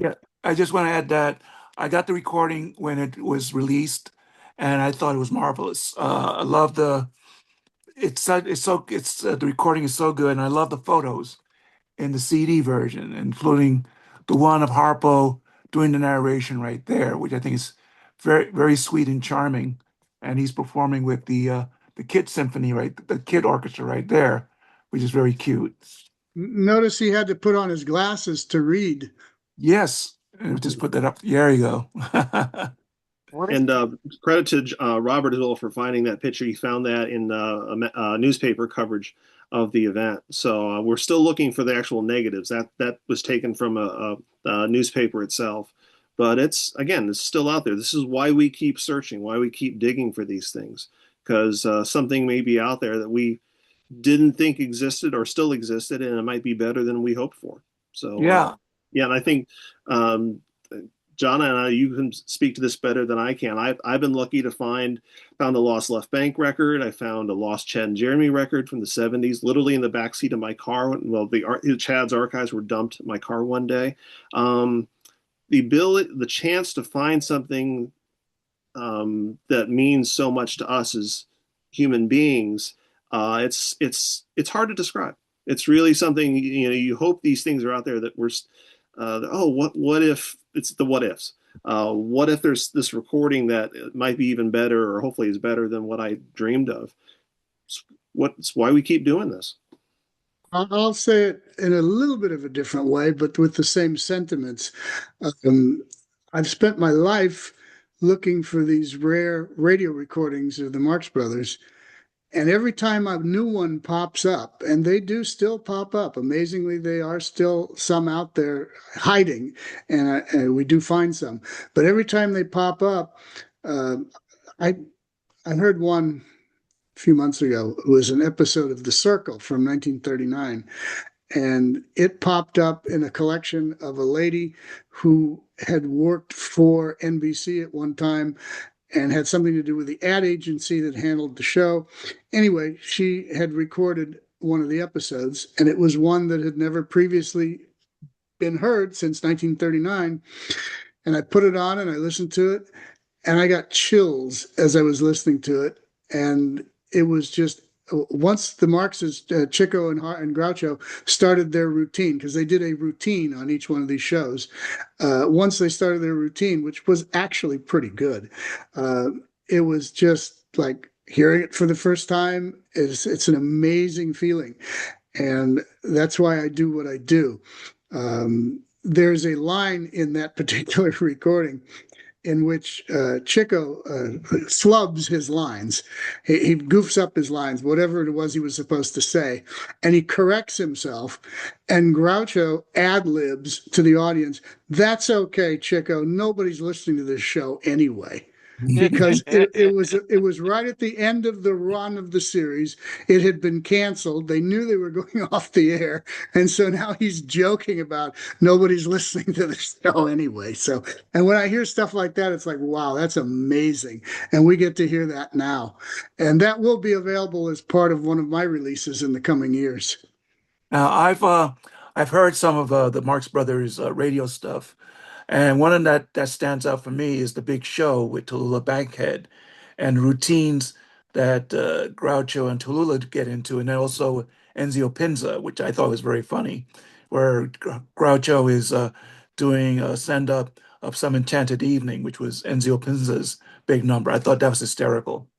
Yeah, I just want to add that I got the recording when it was released, and I thought it was marvelous. I love the recording is so good, and I love the photos in the CD version, including the one of Harpo doing the narration right there, which I think is very, very sweet and charming. And he's performing with the kid symphony, right, the kid orchestra right there, which is very cute. Notice he had to put on his glasses to read. Yes, and just put that up. There you go. What is And credit to Robert as well for finding that picture. He found that in newspaper coverage of the event. So we're still looking for the actual negatives. That was taken from a newspaper itself. But it's still out there. This is why we keep searching, why we keep digging for these things, because something may be out there that we didn't think existed or still existed, and it might be better than we hoped for. So Yeah. yeah, and I think um, John and I, you can speak to this better than I can. I've been lucky to found a lost Left Bank record. I found a lost Chad and Jeremy record from the '70s, literally in the backseat of my car. Well, Chad's archives were dumped in my car one day. The chance to find something that means so much to us as human beings, it's hard to describe. It's really something, you hope these things are out there that we're what if it's the what ifs. What if there's this recording that might be even better, or hopefully is better than what I dreamed of? It's why we keep doing this. I'll say it in a little bit of a different way, but with the same sentiments. Um, I've spent my life looking for these rare radio recordings of the Marx Brothers. And every time a new one pops up, and they do still pop up, amazingly, they are still some out there hiding, and we do find some. But every time they pop up, uh, I I heard one a few months ago. It was an episode of The Circle from 1939, and it popped up in a collection of a lady who had worked for NBC at one time and had something to do with the ad agency that handled the show. Anyway, she had recorded one of the episodes, and it was one that had never previously been heard since 1939. And I put it on and I listened to it, and I got chills as I was listening to it. And it was just once the Marxes, Chico and Groucho, started their routine, because they did a routine on each one of these shows. Once they started their routine, which was actually pretty good, it was just like hearing it for the first time. It's an amazing feeling. And that's why I do what I do. There's a line in that particular recording in which Chico flubs his lines. He goofs up his lines, whatever it was he was supposed to say, and he corrects himself. And Groucho ad libs to the audience, "That's okay, Chico. Nobody's listening to this show anyway." Because it was right at the end of the run of the series. It had been canceled. They knew they were going off the air, and so now he's joking about nobody's listening to the show anyway. So, and when I hear stuff like that, it's like, wow, that's amazing, and we get to hear that now, and that will be available as part of one of my releases in the coming years. Now, I've heard some of the Marx Brothers radio stuff, and one of that stands out for me is the Big Show with Tallulah Bankhead, and routines that Groucho and Tallulah get into, and then also Enzio Pinza, which I thought was very funny, where Groucho is doing a send up of Some Enchanted Evening, which was Enzio Pinza's big number. I thought that was hysterical.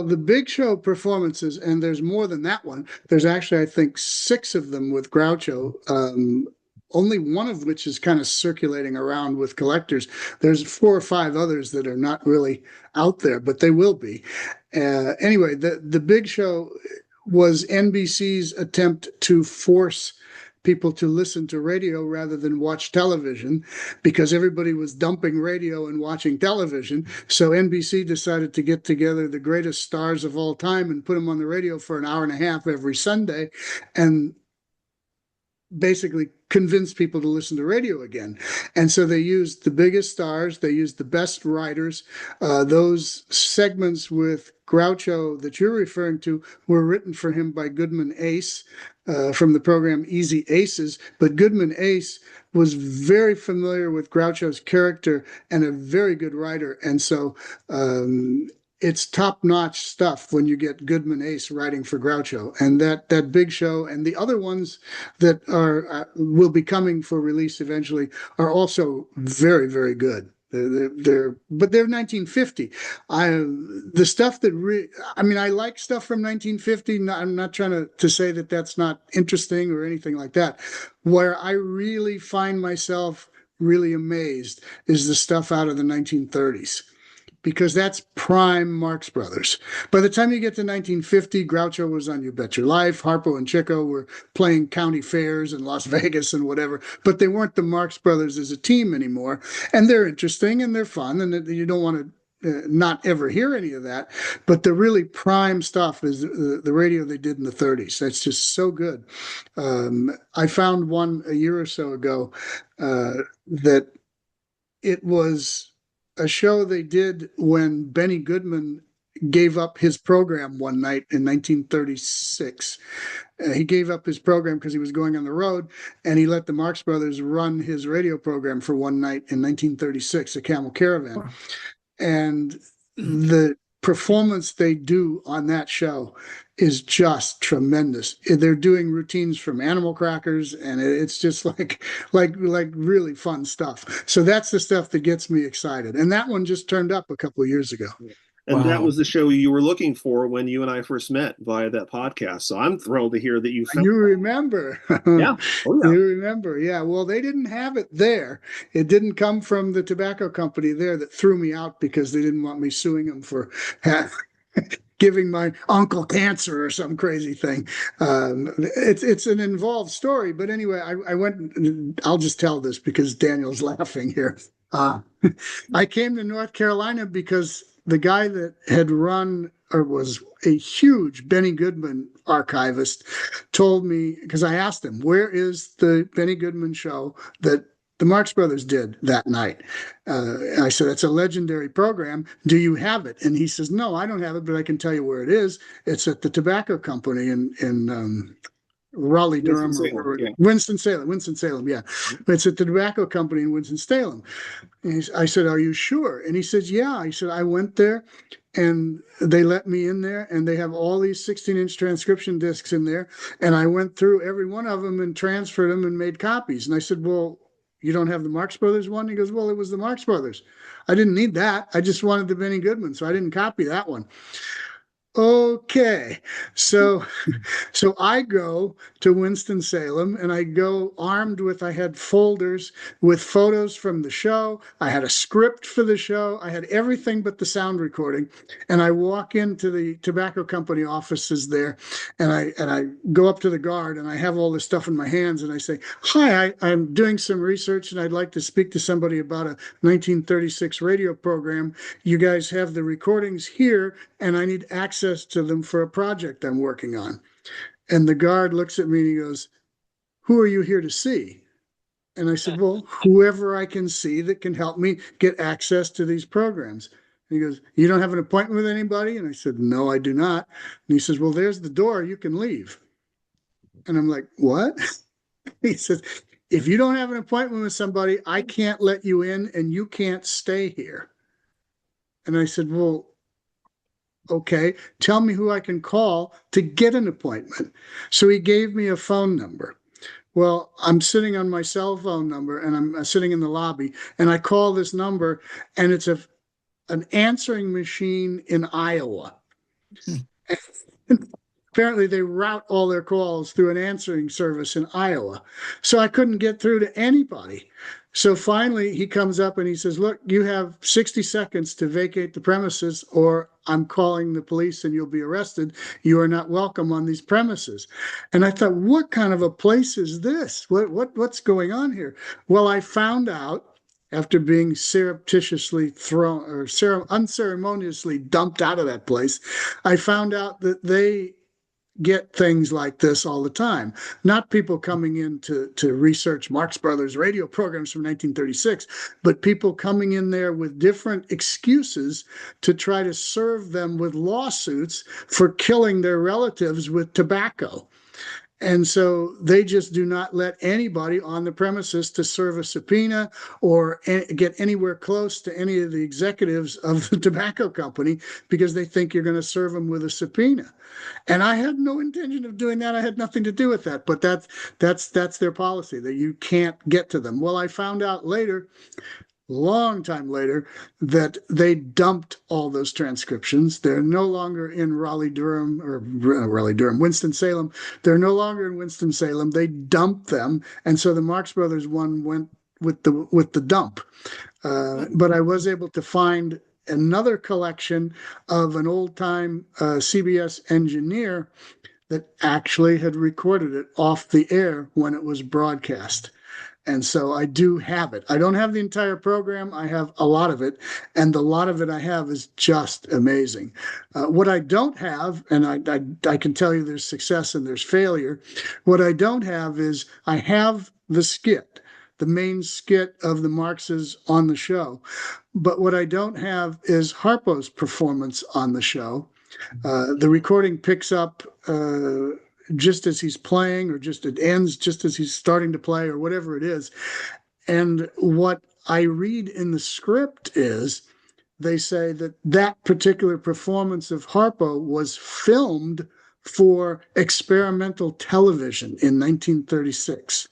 The Big Show performances, and there's more than that one. There's actually, I think, six of them with Groucho. Only one of which is kind of circulating around with collectors. There's four or five others that are not really out there, but they will be. Anyway, the Big Show was NBC's attempt to force people to listen to radio rather than watch television, because everybody was dumping radio and watching television. So NBC decided to get together the greatest stars of all time and put them on the radio for an hour and a half every Sunday, and basically convince people to listen to radio again. And so they used the biggest stars, they used the best writers. Those segments with Groucho that you're referring to were written for him by Goodman Ace. from the program Easy Aces, but Goodman Ace was very familiar with Groucho's character and a very good writer. And so it's top-notch stuff when you get Goodman Ace writing for Groucho. And that big show and the other ones that are will be coming for release eventually are also very, very good. But they're 1950. The stuff that I mean, I like stuff from 1950. I'm not trying to say that that's not interesting or anything like that. Where I really find myself really amazed is the stuff out of the 1930s, because that's prime Marx Brothers. By the time you get to 1950, Groucho was on You Bet Your Life. Harpo and Chico were playing county fairs in Las Vegas and whatever, but they weren't the Marx Brothers as a team anymore. And they're interesting and they're fun, and you don't want to not ever hear any of that. But the really prime stuff is the radio they did in the 30s. That's just so good. I found one a year or so ago that it was a show they did when Benny Goodman gave up his program one night in 1936. He gave up his program because he was going on the road, and he let the Marx Brothers run his radio program for one night in 1936, a Camel Caravan. And the performance they do on that show is just tremendous. They're doing routines from Animal Crackers, and it's just like really fun stuff. So that's the stuff that gets me excited. And that one just turned up a couple of years ago. And that was the show you were looking for when you and I first met via that podcast. So I'm thrilled to hear that you found. You remember. Yeah. Oh, yeah. You remember. Yeah. Well, they didn't have it there. It didn't come from the tobacco company there that threw me out because they didn't want me suing them for giving my uncle cancer or some crazy thing. It's an involved story. But anyway, I went, I'll just tell this because Daniel's laughing here. I came to North Carolina because the guy that had run or was a huge Benny Goodman archivist told me, because I asked him, where is the Benny Goodman show that the Marx Brothers did that night? I said, it's a legendary program. Do you have it? And he says, no, I don't have it, but I can tell you where it is. It's at the Tobacco Company in Raleigh, Durham, Winston-Salem. Yeah. It's at the Tobacco Company in Winston-Salem. I said, are you sure? And he says, yeah. I said, I went there and they let me in there, and they have all these 16-inch transcription discs in there. And I went through every one of them and transferred them and made copies. And I said, well, you don't have the Marx Brothers one? He goes, well, it was the Marx Brothers. I didn't need that. I just wanted the Benny Goodman, so I didn't copy that one. Okay, so I go to Winston-Salem, and I go armed with, I had folders with photos from the show. I had a script for the show. I had everything but the sound recording. And I walk into the tobacco company offices there, and I go up to the guard, and I have all this stuff in my hands, and I say, hi, I'm doing some research, and I'd like to speak to somebody about a 1936 radio program. You guys have the recordings here, and I need access to them for a project I'm working on. And the guard looks at me and he goes, who are you here to see? And I said, well, whoever I can see that can help me get access to these programs. And he goes, you don't have an appointment with anybody? And I said, no, I do not. And he says, well, there's the door, you can leave. And I'm like, what? He says, if you don't have an appointment with somebody, I can't let you in, and you can't stay here. And I said, well, okay, tell me who I can call to get an appointment. So he gave me a phone number. Well, I'm sitting on my cell phone number, and I'm sitting in the lobby, and I call this number, and it's an answering machine in Iowa. Apparently, they route all their calls through an answering service in Iowa. So I couldn't get through to anybody. So finally, he comes up and he says, look, you have 60 seconds to vacate the premises, or I'm calling the police and you'll be arrested. You are not welcome on these premises. And I thought, what kind of a place is this? What's going on here? Well, I found out, after being surreptitiously thrown or unceremoniously dumped out of that place, I found out that they get things like this all the time. Not people coming in to research Marx Brothers radio programs from 1936, but people coming in there with different excuses to try to serve them with lawsuits for killing their relatives with tobacco. And so they just do not let anybody on the premises to serve a subpoena or get anywhere close to any of the executives of the tobacco company because they think you're going to serve them with a subpoena. And I had no intention of doing that. I had nothing to do with that, but that's their policy, that you can't get to them. Well, I found out later, long time later, that they dumped all those transcriptions. They're no longer in Raleigh-Durham or Raleigh-Durham, Winston-Salem. They're no longer in Winston-Salem. They dumped them, and so the Marx Brothers one went with the dump. But I was able to find another collection of an old-time CBS engineer that actually had recorded it off the air when it was broadcast. And so I do have it. I don't have the entire program. I have a lot of it. And the lot of it I have is just amazing. What I don't have, and I can tell you there's success and there's failure. What I don't have is I have the skit, the main skit of the Marxes on the show. But what I don't have is Harpo's performance on the show. The recording picks up just as he's playing, or just it ends just as he's starting to play, or whatever it is. And what I read in the script is they say that that particular performance of Harpo was filmed for experimental television in 1936.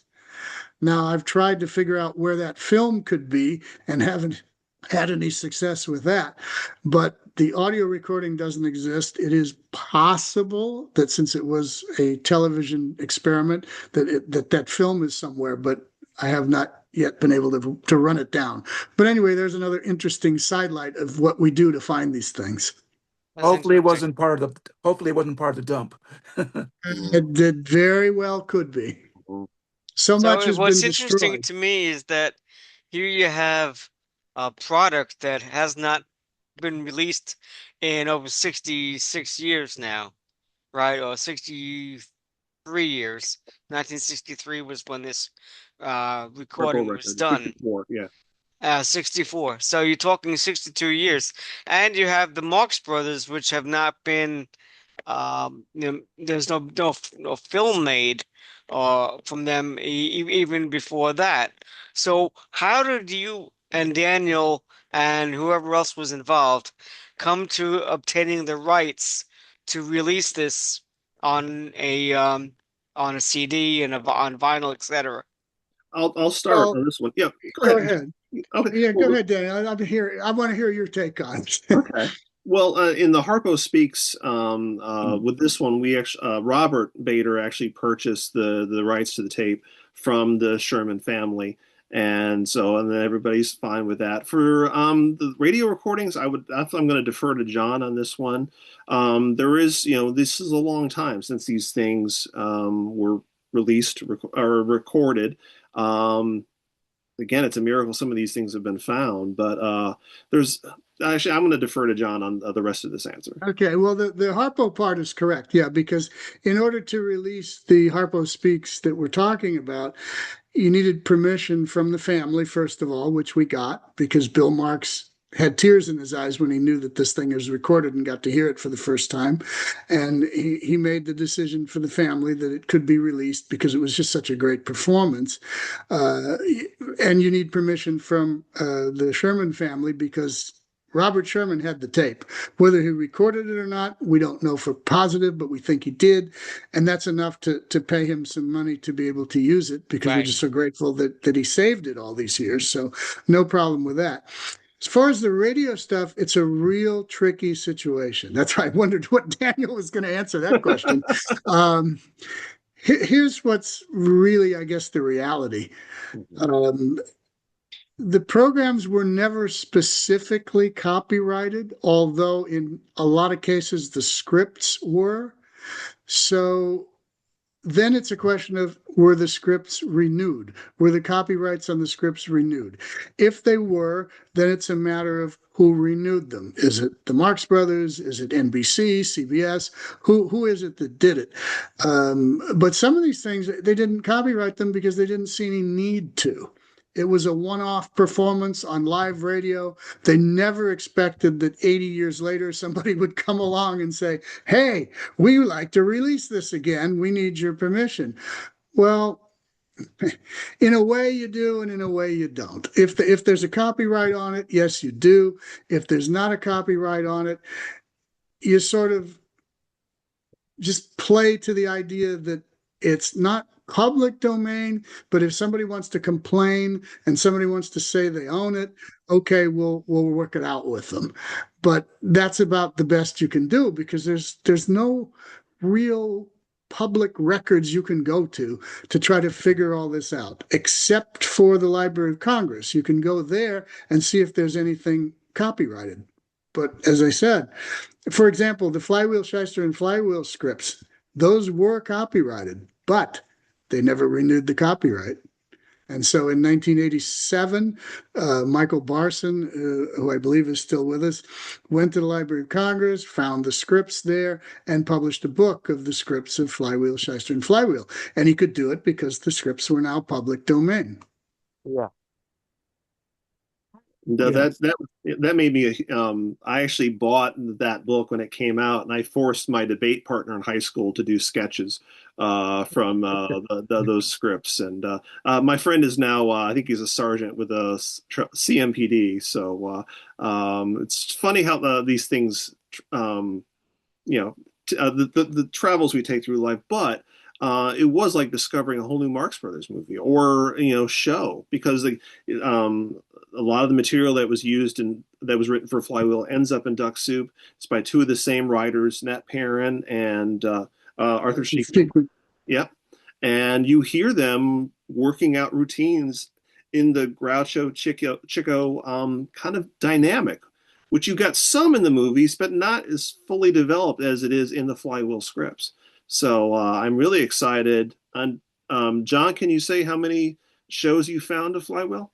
Now, I've tried to figure out where that film could be and haven't had any success with that, but the audio recording doesn't exist. It is possible that since it was a television experiment, that film is somewhere, but I have not yet been able to run it down. But anyway, there's another interesting sidelight of what we do to find these things. That's Hopefully it interesting. wasn't part of the dump. It very well could be. So much has been What's interesting destroyed. to me is that here you have a product that has not been released in over 66 years now, right? Or 63 years. 1963 was when this recording was done. 64, yeah. 64. So you're talking 62 years. And you have the Marx Brothers, which have not been there's no film made from them even before that. So how did you and Daniel and whoever else was involved come to obtaining the rights to release this on a CD and on vinyl, etc.? I'll start Well, on this one. Yeah, go ahead. Okay. Yeah, Well, go ahead, Daniel. I want to hear your take on it. okay. Well, in the Harpo Speaks, with this one, we actually Robert Bader actually purchased the rights to the tape from the Sherman family, and then everybody's fine with that. For the radio recordings, I'm going to defer to John on this one. There is, this is a long time since these things were released or recorded. Again, it's a miracle some of these things have been found, but there's actually, I'm going to defer to John on the rest of this answer. Okay, well, the Harpo part is correct, yeah, because in order to release the Harpo Speaks that we're talking about, you needed permission from the family, first of all, which we got because Bill Marx had tears in his eyes when he knew that this thing was recorded and got to hear it for the first time. And he made the decision for the family that it could be released because it was just such a great performance. And you need permission from the Sherman family because Robert Sherman had the tape. Whether he recorded it or not, we don't know for positive, but we think he did. And that's enough to pay him some money to be able to use it because we're Right. just so grateful that he saved it all these years. So no problem with that. As far as the radio stuff, it's a real tricky situation. That's why I wondered what Daniel was going to answer that question. Here's what's really, I guess, the reality. The programs were never specifically copyrighted, although in a lot of cases the scripts were. So then it's a question of, were the scripts renewed? Were the copyrights on the scripts renewed? If they were, then it's a matter of who renewed them. Is it the Marx Brothers? Is it NBC, CBS? Who is it that did it? But some of these things, they didn't copyright them because they didn't see any need to. It was a one-off performance on live radio. They never expected that 80 years later somebody would come along and say, "Hey, we like to release this again. We need your permission." Well, in a way you do, and in a way you don't. If there's a copyright on it, yes, you do. If there's not a copyright on it, you sort of just play to the idea that it's not public domain, but if somebody wants to complain and somebody wants to say they own it, okay, we'll work it out with them. But that's about the best you can do, because there's no real public records you can go to try to figure all this out, except for the Library of Congress. You can go there and see if there's anything copyrighted. But as I said, for example, the Flywheel, Shyster, and Flywheel scripts, those were copyrighted, but they never renewed the copyright. And so in 1987, Michael Barson, who I believe is still with us, went to the Library of Congress, found the scripts there, and published a book of the scripts of Flywheel, Shyster, and Flywheel. And he could do it because the scripts were now public domain. Yeah. That made me. I actually bought that book when it came out, and I forced my debate partner in high school to do sketches from those scripts. And my friend is now, I think he's a sergeant with a CMPD. So it's funny how these things, the travels we take through life, but. It was like discovering a whole new Marx Brothers movie or show, because a lot of the material that was used and that was written for Flywheel ends up in Duck Soup. It's by two of the same writers, Nat Perrin and Arthur Sheikman. Yep, and you hear them working out routines in the Groucho Chico kind of dynamic, which you got some in the movies, but not as fully developed as it is in the Flywheel scripts. So I'm really excited. And John, can you say how many shows you found of Flywheel?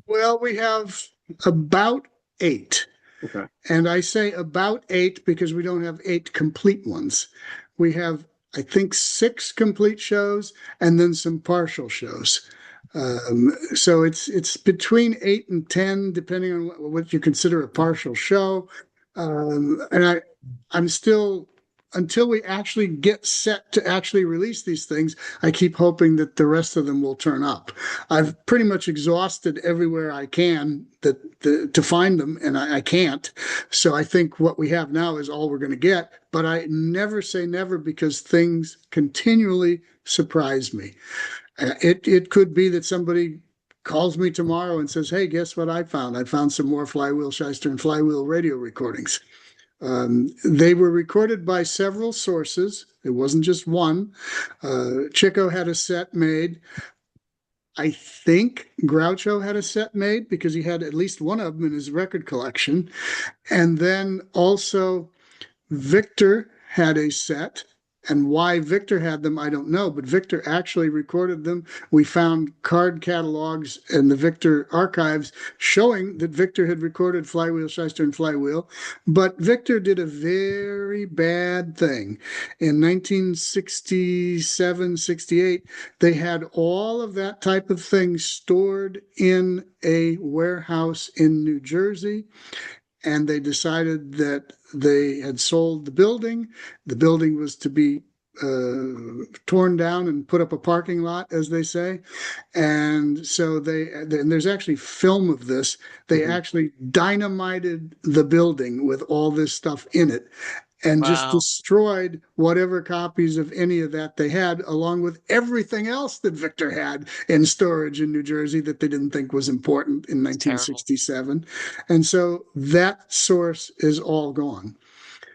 Well, we have about 8. Okay. And I say about 8 because we don't have 8 complete ones. We have, I think, 6 complete shows and then some partial shows. So it's between 8 and 10, depending on what you consider a partial show. And I'm still, until we actually get set to actually release these things, I keep hoping that the rest of them will turn up. I've pretty much exhausted everywhere I can to find them, and I can't. So I think what we have now is all we're going to get. But I never say never, because things continually surprise me. It could be that somebody calls me tomorrow and says, "Hey, guess what I found? I found some more Flywheel, Shyster, and Flywheel radio recordings." They were recorded by several sources. It wasn't just one. Chico had a set made. I think Groucho had a set made because he had at least one of them in his record collection. And then also Victor had a set. And why Victor had them, I don't know, but Victor actually recorded them. We found card catalogs in the Victor archives showing that Victor had recorded Flywheel, Shyster, and Flywheel. But Victor did a very bad thing. In 1967, 68, they had all of that type of thing stored in a warehouse in New Jersey. And they decided that they had sold the building. The building was to be torn down and put up a parking lot, as they say. And so and there's actually film of this. They actually dynamited the building with all this stuff in it, and just destroyed whatever copies of any of that they had, along with everything else that Victor had in storage in New Jersey that they didn't think was important in 1967. And so that source is all gone.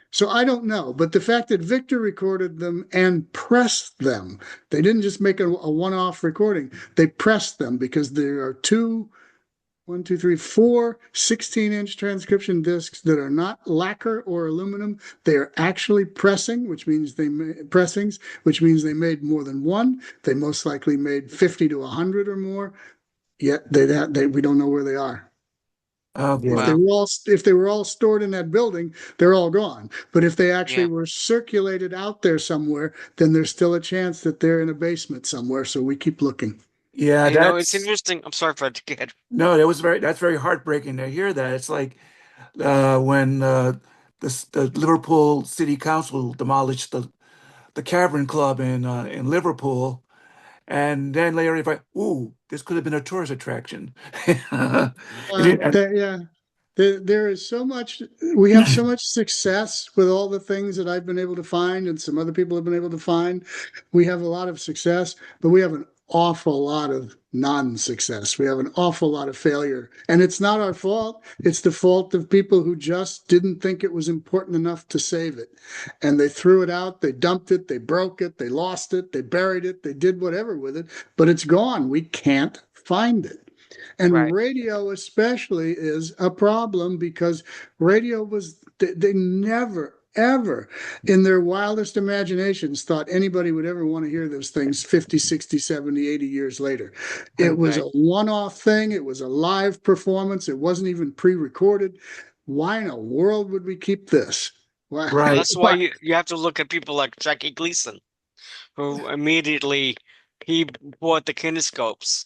So I don't know, but the fact that Victor recorded them and pressed them, they didn't just make a one-off recording, they pressed them, because there are 4 16-inch transcription discs that are not lacquer or aluminum. They are actually pressings, which means they made more than one. They most likely made 50 to 100 or more. Yet we don't know where they are. If they were all stored in that building, they're all gone. But if they actually were circulated out there somewhere, then there's still a chance that they're in a basement somewhere. So we keep looking. Yeah, You know, it's that's interesting. I'm sorry, Fred, to get. no, that's very heartbreaking to hear that. It's like when the Liverpool City Council demolished the Cavern Club in Liverpool, and then later they find, ooh, this could have been a tourist attraction. Yeah, there is so much, we have so much success with all the things that I've been able to find and some other people have been able to find. We have a lot of success, but we have an awful lot of non-success. We have an awful lot of failure. And it's not our fault. It's the fault of people who just didn't think it was important enough to save it. And they threw it out, they dumped it, they broke it, they lost it, they buried it, they did whatever with it, but it's gone. We can't find it. And Right, radio, especially, is a problem because radio was, they never, ever in their wildest imaginations thought anybody would ever want to hear those things 50, 60, 70, 80 years later. It was a right. one off thing, it was a live performance, it wasn't even pre recorded. Why in the world would we keep this? Why? Well, Right. that's why you have to look at people like Jackie Gleason, who immediately he bought the kinescopes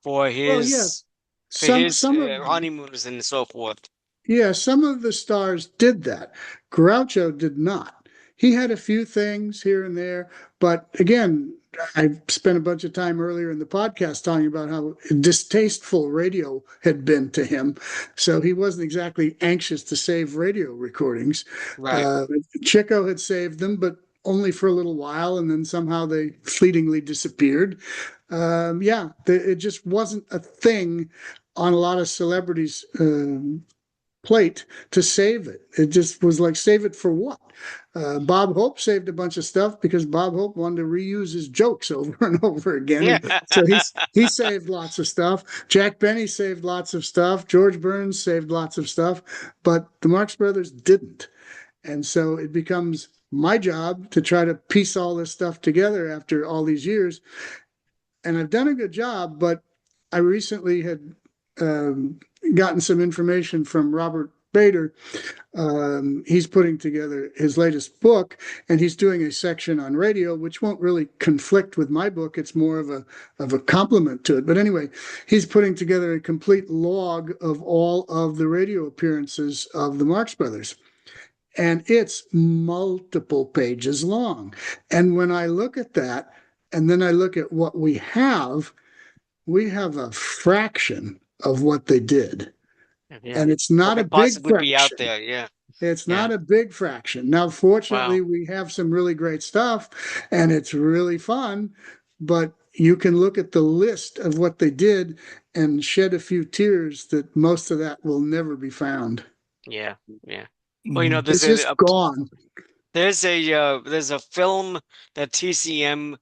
for Well, yeah, his some of honeymoons and so forth. yeah, some of the stars did that. Groucho did not. He had a few things here and there, but again, I spent a bunch of time earlier in the podcast talking about how distasteful radio had been to him. So he wasn't exactly anxious to save radio recordings. Right. Uh, Chico had saved them, but only for a little while, and then somehow they fleetingly disappeared. Yeah, it just wasn't a thing on a lot of celebrities' plate to save it. It just was like, save it for what? Bob Hope saved a bunch of stuff because Bob Hope wanted to reuse his jokes over and over again. Yeah. And so he saved lots of stuff. Jack Benny saved lots of stuff. George Burns saved lots of stuff, but the Marx Brothers didn't. And so it becomes my job to try to piece all this stuff together after all these years. And I've done a good job, but I recently had um, gotten some information from Robert Bader. He's putting together his latest book, and he's doing a section on radio, which won't really conflict with my book. It's more of a complement to it. But anyway, he's putting together a complete log of all of the radio appearances of the Marx Brothers. And it's multiple pages long. And when I look at that, and then I look at what we have a fraction of what they did. Yeah. And it's What not a could big possibly be out fraction. there? Yeah. It's Yeah. not a big fraction. Now, fortunately, Wow. we have some really great stuff and it's really fun, but you can look at the list of what they did and shed a few tears that most of that will never be found. Yeah. Yeah. Well, you know, Mhm. It's just gone. there's a film that TCM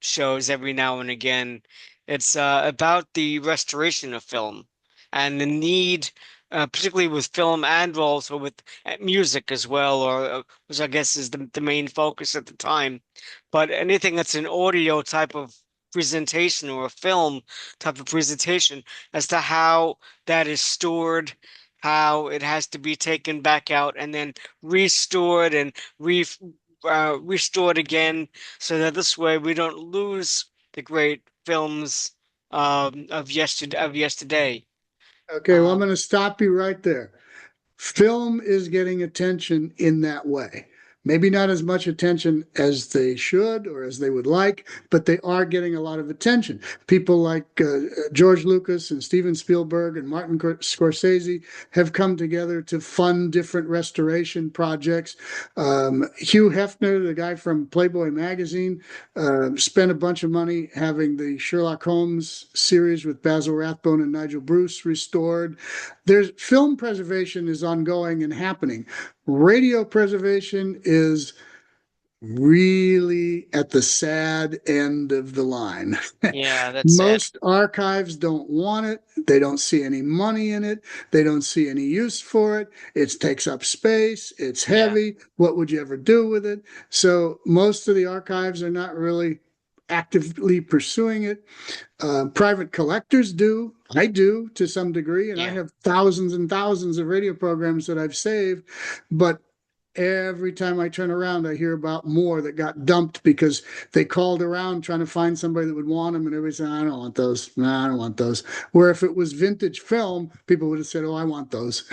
shows every now and again. It's about the restoration of film and the need, particularly with film and also with music as well, or which I guess is the main focus at the time. But anything that's an audio type of presentation or a film type of presentation as to how that is stored, how it has to be taken back out and then restored and restored again so that this way we don't lose the great films of yesterday. Okay, well, I'm Um, going to stop you right there. Film is getting attention in that way. Maybe not as much attention as they should or as they would like, but they are getting a lot of attention. People like George Lucas and Steven Spielberg and Martin Scorsese have come together to fund different restoration projects. Hugh Hefner, the guy from Playboy magazine, spent a bunch of money having the Sherlock Holmes series with Basil Rathbone and Nigel Bruce restored. There's film preservation is ongoing and happening. Radio preservation is really at the sad end of the line. yeah, that's sad. Most archives don't want it. They don't see any money in it. They don't see any use for it. It takes up space. It's Yeah, heavy. What would you ever do with it? So most of the archives are not really actively pursuing it. Private collectors do. I do to some degree, and I yeah, have thousands and thousands of radio programs that I've saved. But Every time I turn around, I hear about more that got dumped because they called around trying to find somebody that would want them, and everybody said, "I don't want those. No, I don't want those." Where if it was vintage film, people would have said, "Oh, I want those."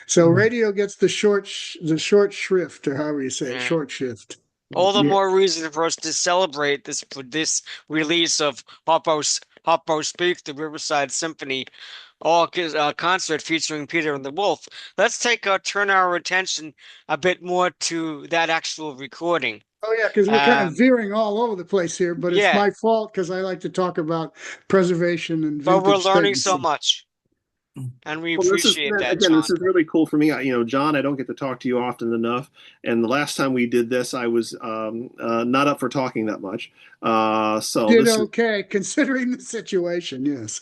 So Mhm. radio gets the short shrift, or however you say it, Yeah. short shift. All the Yeah. more reason for us to celebrate this release of Harpo Speaks, the Riverside Symphony concert featuring Peter and the Wolf. Let's turn our attention a bit more to that actual recording. Oh yeah, because we're kind of Um, veering all over the place here, but it's yeah, my fault because I like to talk about preservation and but we're vintage learning things. so much, and we Well, this is appreciate that, again, this John. is really cool for me. John, I don't get to talk to you often enough, and the last time we did this, I was not up for talking that much. So Did this is okay considering the situation. Yes.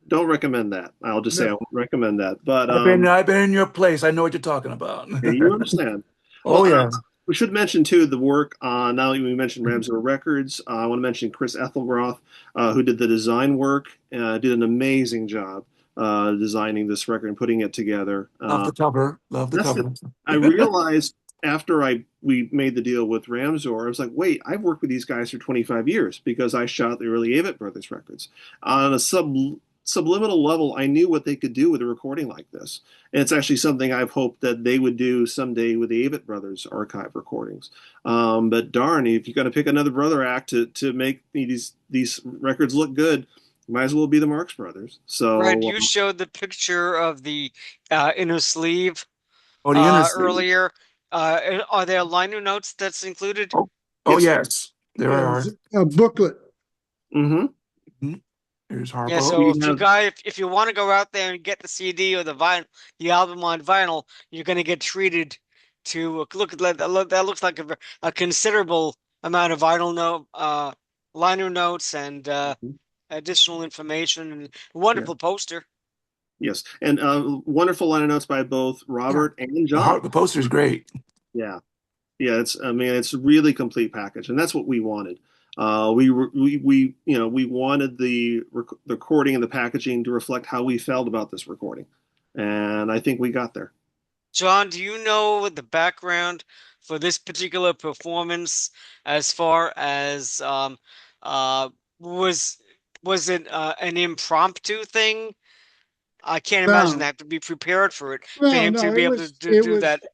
don't recommend that. I'll just say I No. won't recommend that. But I've been in your place. I know what you're talking about. yeah, you understand. Oh Well, yeah. we should mention too the work. Now that we mentioned Ramsar Records, I want to mention Chris Ethelroth, who did the design work. Did an amazing job designing this record and putting it together. Love the cover. Love the That's the, cover. I realized after we made the deal with Ramsor, I was like, wait, I've worked with these guys for 25 years because I shot the early Avett Brothers records. On a subliminal level, I knew what they could do with a recording like this. And it's actually something I've hoped that they would do someday with the Avett Brothers archive recordings. But darn, if you're going to pick another brother act to make these records look good, might as well be the Marx Brothers. Fred, So you showed the picture of the inner sleeve Oh, the innocent. earlier. Are there liner notes that's included? Oh, oh yes. yes, there Yes, are. a booklet. Mm-hmm. Mhm. Here's Yeah, Harpo. so We have if you want to go out there and get the CD or the album on vinyl, you're going to get treated to look at that looks like a considerable amount of vinyl note, liner notes and additional information and a yeah. wonderful poster. Yes, and wonderful liner notes by both Yeah, Robert and John. The poster is great. Yeah, yeah, it's a really complete package, and that's what we wanted. We wanted the recording and the packaging to reflect how we felt about this recording, and I think we got there. John, do you know the background for this particular performance as far as uh was was it an impromptu thing? I can't imagine they No, have to be prepared for it for no, him to no. be able to It do was that it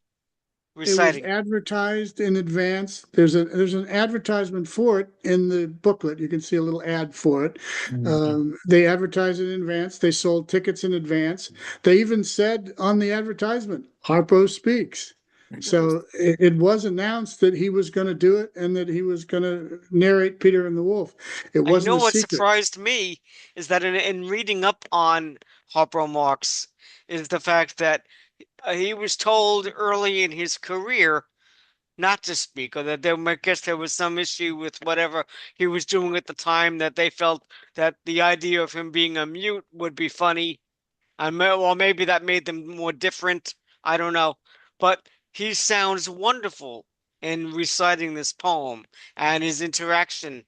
was reciting. advertised in advance. There's an advertisement for it in the booklet. You can see a little ad for it. Mhm. They advertised it in advance. They sold tickets in advance. They even said on the advertisement, "Harpo Speaks." So it was announced that he was going to do it and that he was going to narrate Peter and the Wolf. It I know wasn't a what secret. surprised me is that in reading up on Harpo Marx is the fact that he was told early in his career not to speak, or that I guess there was some issue with whatever he was doing at the time that they felt that the idea of him being a mute would be funny. Or maybe that made them more different. I don't know. But he sounds wonderful in reciting this poem and his interaction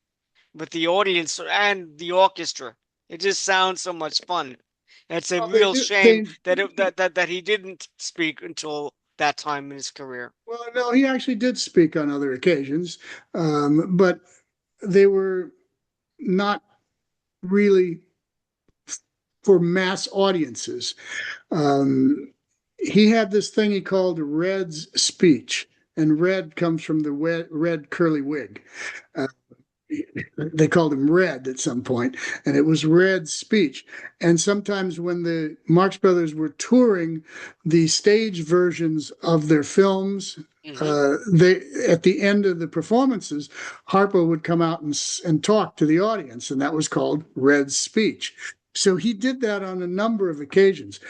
with the audience and the orchestra. It just sounds so much fun. It's a Well, they real do. shame that he didn't speak until that time in his career. Well, no, he actually did speak on other occasions, but they were not really for mass audiences. Um, he had this thing he called Red's speech, and red comes from the red curly wig. Uh, they called him Red at some point, and it was Red's speech. And sometimes when the Marx Brothers were touring the stage versions of their films, Hmm. they at the end of the performances, Harpo would come out and talk to the audience, and that was called Red's speech. So he did that on a number of occasions.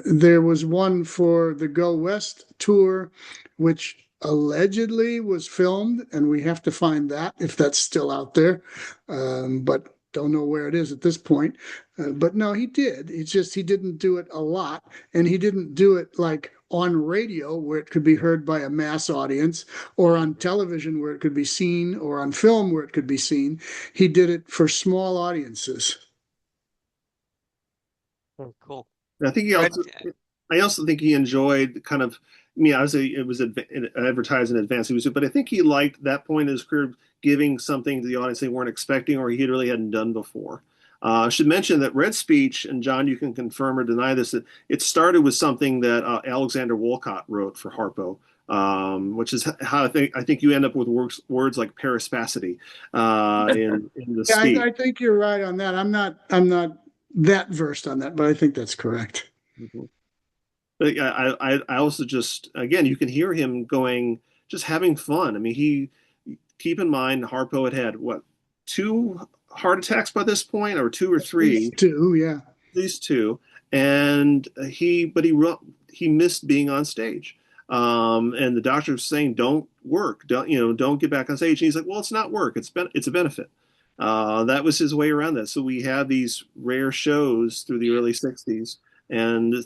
There was one for the Go West tour, which allegedly was filmed, and we have to find that if that's still out there. But don't know where it is at this point. But no, he did. It's just he didn't do it a lot, and he didn't do it like on radio where it could be heard by a mass audience, or on television where it could be seen, or on film where it could be seen. He did it for small audiences. Oh, cool. I think he Fred, also I also think he enjoyed kind of mean, obviously it was advertised in advance. But I think he liked that point in his career, giving something to the audience they weren't expecting or he really hadn't done before. I should mention that Red Speech, and John, you can confirm or deny this, that it started with something that Alexander Wolcott wrote for Harpo, which is how I think you end up with words like paraspacity in the Yeah, speech. I think you're right on that. I'm not that versed on that, but I think that's correct. Mhm. But I also just, again, you can hear him going, just having fun. I mean, keep in mind, Harpo had what, 2 heart attacks by this point, or 2 or 3, These two, yeah. these 2, and he missed being on stage. And the doctor was saying, "Don't work, don't get back on stage." And he's like, "Well, it's not work; it's a benefit." That was his way around that. So we had these rare shows through the early '60s, and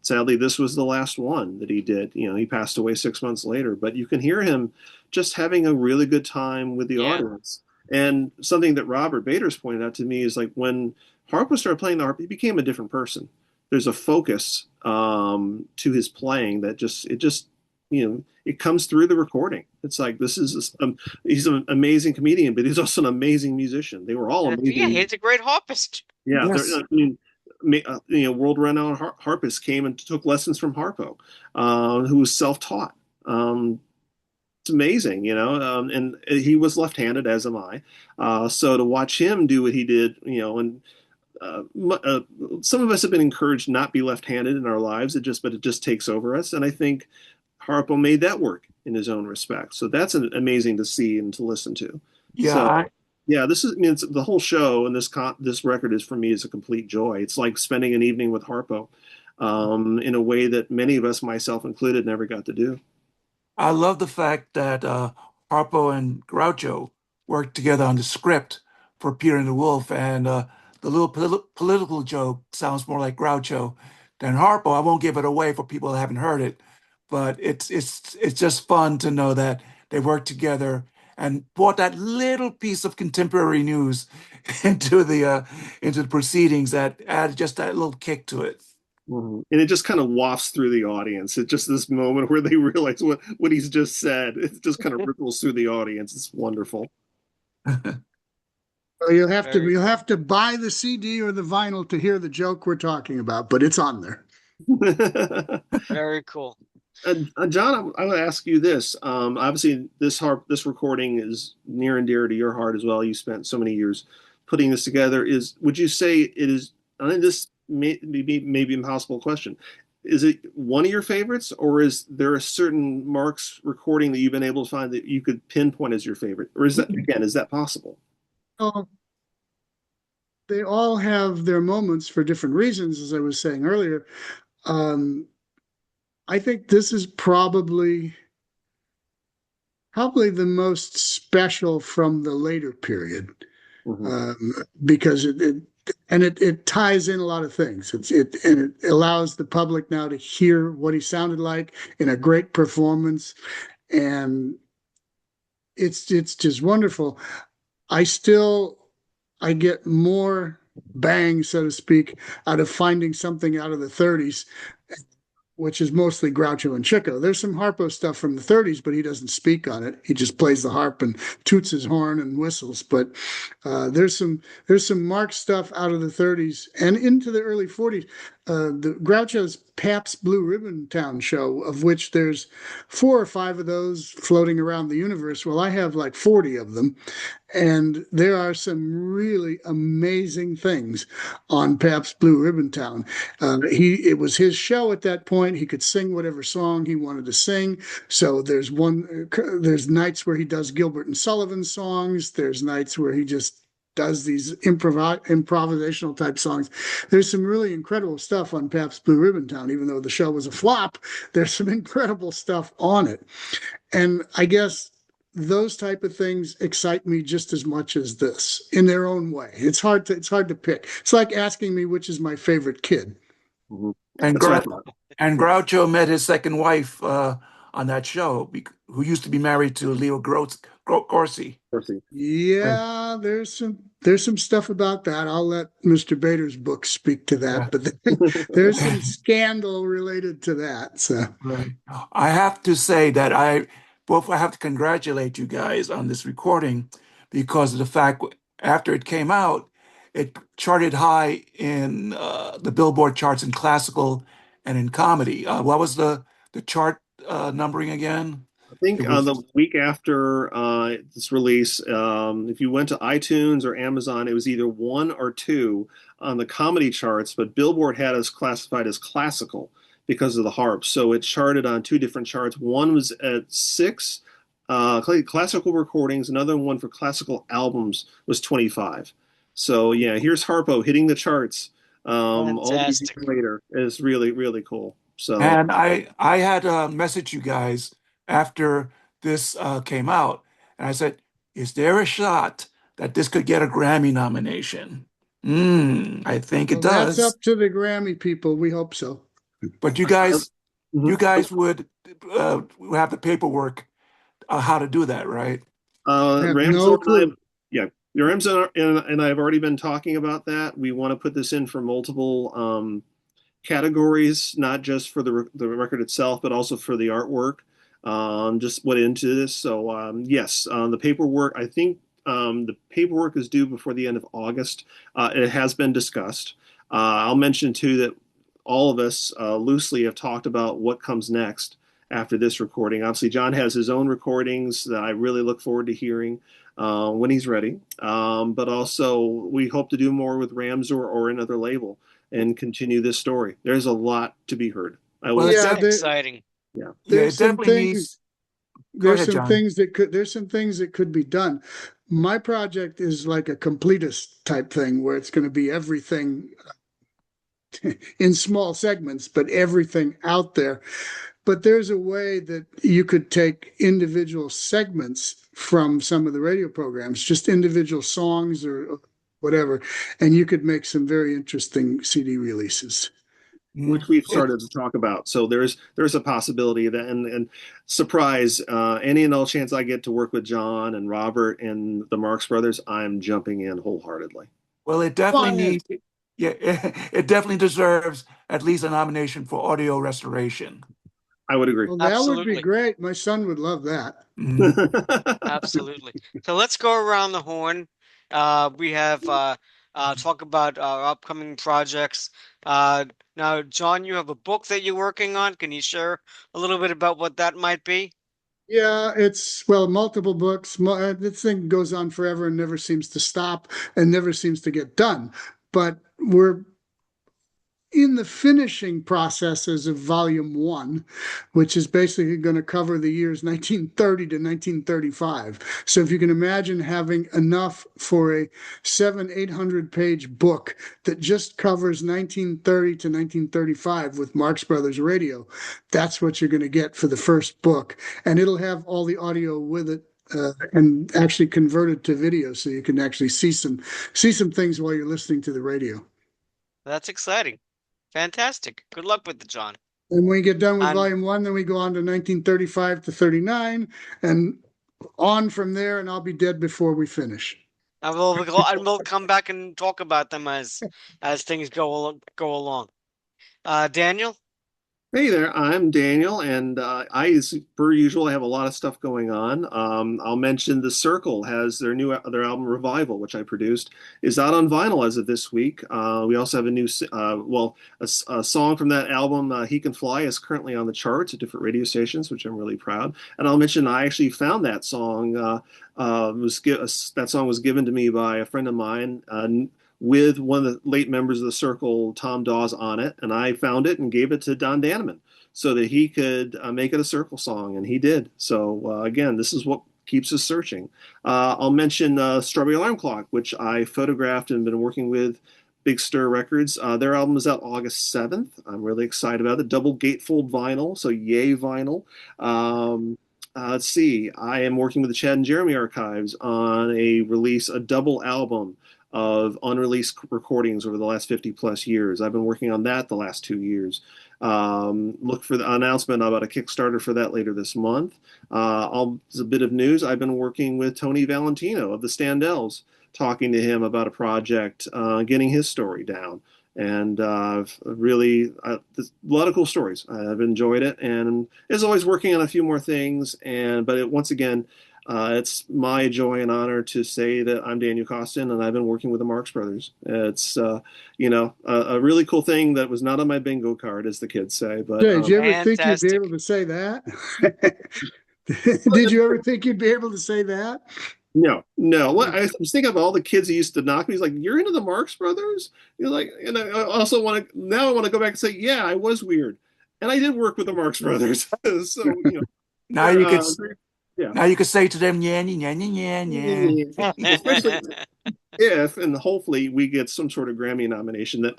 sadly, this was the last one that he did. He passed away 6 months later. But you can hear him just having a really good time with the audience. And something that Robert Bader's pointed out to me is like when Harpo started playing the harp, he became a different person. There's a focus to his playing that it comes through the recording. It's like he's an amazing comedian, but he's also an amazing musician. They were all amazing. Yeah, he's a great harpist. Yeah, Yes. I mean, world-renowned harpists came and took lessons from Harpo, who was self-taught. It's amazing, and he was left-handed, as am I. So to watch him do what he did, and some of us have been encouraged not be left-handed in our lives. But it just takes over us, and I think Harpo made that work in his own respect. So that's amazing to see and to listen to. Yeah, So yeah, it's the whole show, and this record is, for me, is a complete joy. It's like spending an evening with Harpo, in a way that many of us, myself included, never got to do. I love the fact that Harpo and Groucho worked together on the script for Peter and the Wolf, and the little political joke sounds more like Groucho than Harpo. I won't give it away for people that haven't heard it, but it's just fun to know that they worked together and brought that little piece of contemporary news into the proceedings that added just that little kick to it. Mhm. And it just kind of wafts through the audience. It's just this moment where they realize what he's just said. It just kind of ripples through the audience. It's wonderful. Well, you'll have to buy the CD or the vinyl to hear the joke we're talking about, but it's on there. Very cool. John, I would ask you this. Obviously, this recording is near and dear to your heart as well. You spent so many years putting this together. Would you say it is? I think this may be impossible question. Is it one of your favorites, or is there a certain Marx recording that you've been able to find that you could pinpoint as your favorite, or is that possible? Oh, they all have their moments for different reasons, as I was saying earlier. I think this is probably the most special from the later period, because it ties in a lot of things. It allows the public now to hear what he sounded like in a great performance, and it's just wonderful. I get more bang, so to speak, out of finding something out of the 30s, which is mostly Groucho and Chico. There's some Harpo stuff from the 30s, but he doesn't speak on it. He just plays the harp and toots his horn and whistles. But there's some Marx stuff out of the 30s and into the early 40s. The Groucho's Pabst Blue Ribbon Town show, of which there's 4 or 5 of those floating around the universe. Well, I have like 40 of them. And there are some really amazing things on Pabst Blue Ribbon Town. It was his show at that point. He could sing whatever song he wanted to sing. So there's nights where he does Gilbert and Sullivan songs. There's nights where he just does these improvisational type songs. There's some really incredible stuff on Pabst Blue Ribbon Town, even though the show was a flop. There's some incredible stuff on it. And I guess those type of things excite me just as much as this in their own way. It's hard to pick. It's like asking me which is my favorite kid. Mm-hmm. And Groucho met his second wife on that show, who used to be married to Leo Corsi. Right. Yeah, there's some stuff about that. I'll let Mr. Bader's book speak to Yeah. that, but there's some scandal related to that. So Right. I have to say that I have to congratulate you guys on this recording because of the fact after it came out, it charted high in the Billboard charts in classical and in comedy. What was the chart numbering again? I It think was the week after this release, if you went to iTunes or Amazon, it was either one or two on the comedy charts, but Billboard had us classified as classical because of the harp. So it charted on two different charts. One was at six classical recordings, another one for classical albums was 25. So yeah, here's Harpo hitting the charts all these years Fantastic. later. It's really, really cool. So And I had messaged you guys after this came out, and I said, "Is there a shot that this could get a Grammy nomination?" I think it well, that's does. up to the Grammy people. We hope so. But you mhm. guys would have the paperwork how to do that, right? I have Ramsey no and I, clue. yeah, and I have already been talking about that. We want to put this in for multiple categories, not just for the record itself, but also for the artwork. Just went into this. So yes, the paperwork. I think the paperwork is due before the end of August. It has been discussed. I'll mention too that all of us loosely have talked about what comes next after this recording. Obviously, John has his own recordings that I really look forward to hearing when he's ready. But also, we hope to do more with Rams or another label and continue this story. There's a lot to be heard. I Well, will it say, Yeah, Sounds def exciting. yeah. yeah, there's it some definitely things. needs. Go There's ahead, some John. things that could be done. My project is like a completist type thing where it's going to be everything in small segments, but everything out there. But there's a way that you could take individual segments from some of the radio programs, just individual songs or whatever, and you could make some very interesting CD releases. Mm. Which we've It, started to talk about. So there's a possibility of that, and surprise, any and all chance I get to work with John and Robert and the Marx Brothers, I'm jumping in wholeheartedly. well, it definitely Fun. needs. Yeah, it definitely deserves at least a nomination for audio restoration. I would agree. Well, that would be Absolutely. great. My son would love that. Mhm. Absolutely. So let's go around the horn. We have talk about our upcoming projects. Now, John, you have a book that you're working on. Can you share a little bit about what that might be? Yeah, it's well, multiple books. This thing goes on forever and never seems to stop and never seems to get done. But we're in the finishing processes of volume one, which is basically going to cover the years 1930 to 1935. So if you can imagine having enough for a 800 page book that just covers 1930 to 1935 with Marx Brothers Radio, that's what you're going to get for the first book. And it'll have all the audio with it. And actually converted to video so you can actually see some things while you're listening to the radio. That's exciting. Fantastic. Good luck with it, John. And when we get done with And volume one, then we go on to 1935 to 39 and on from there, and I'll be dead before we finish. we'll come back and talk about them as things go along. Daniel? Hey there, I'm Daniel, and as per usual, have a lot of stuff going on. I'll mention The Circle has their album Revival, which I produced, is out on vinyl as of this week. We also have a new, a song from that album, He Can Fly, is currently on the charts at different radio stations, which I'm really proud. And I'll mention I actually found that song. That song was given to me by a friend of mine. With one of the late members of the Circle, Tom Dawes, on it, and I found it and gave it to Don Daneman so that he could make it a Circle song, and he did. So again, this is what keeps us searching. I'll mention Strawberry Alarm Clock, which I photographed and been working with Big Stir Records. Their album is out August 7th. I'm really excited about it. Double gatefold vinyl, so yay vinyl. Let's see. I am working with the Chad and Jeremy Archives on a double album of unreleased recordings over the last 50 plus years. I've been working on that the last 2 years. Look for the announcement about a Kickstarter for that later this month. As a bit of news, I've been working with Tony Valentino of the Standells, talking to him about a project, getting his story down. And really, a lot of cool stories. I've enjoyed it, and is always working on a few more things. Once again, it's my joy and honor to say that I'm Daniel Coston, and I've been working with the Marx Brothers. It's a really cool thing that was not on my bingo card, as the kids say. But Did you ever think you'd be Fantastic. able to say that? Did you ever think you'd be able to say that? No. What I was thinking of all the kids who used to knock me. He's like, "You're into the Marx Brothers?" You're like, and I also want to now. I want to go back and say, "Yeah, I was weird, and I did work with the Marx Brothers." So Now you could yeah. now you could say to them, yeah, yeah, yeah, yeah, yeah. Especially if, and hopefully we get some sort of Grammy nomination. That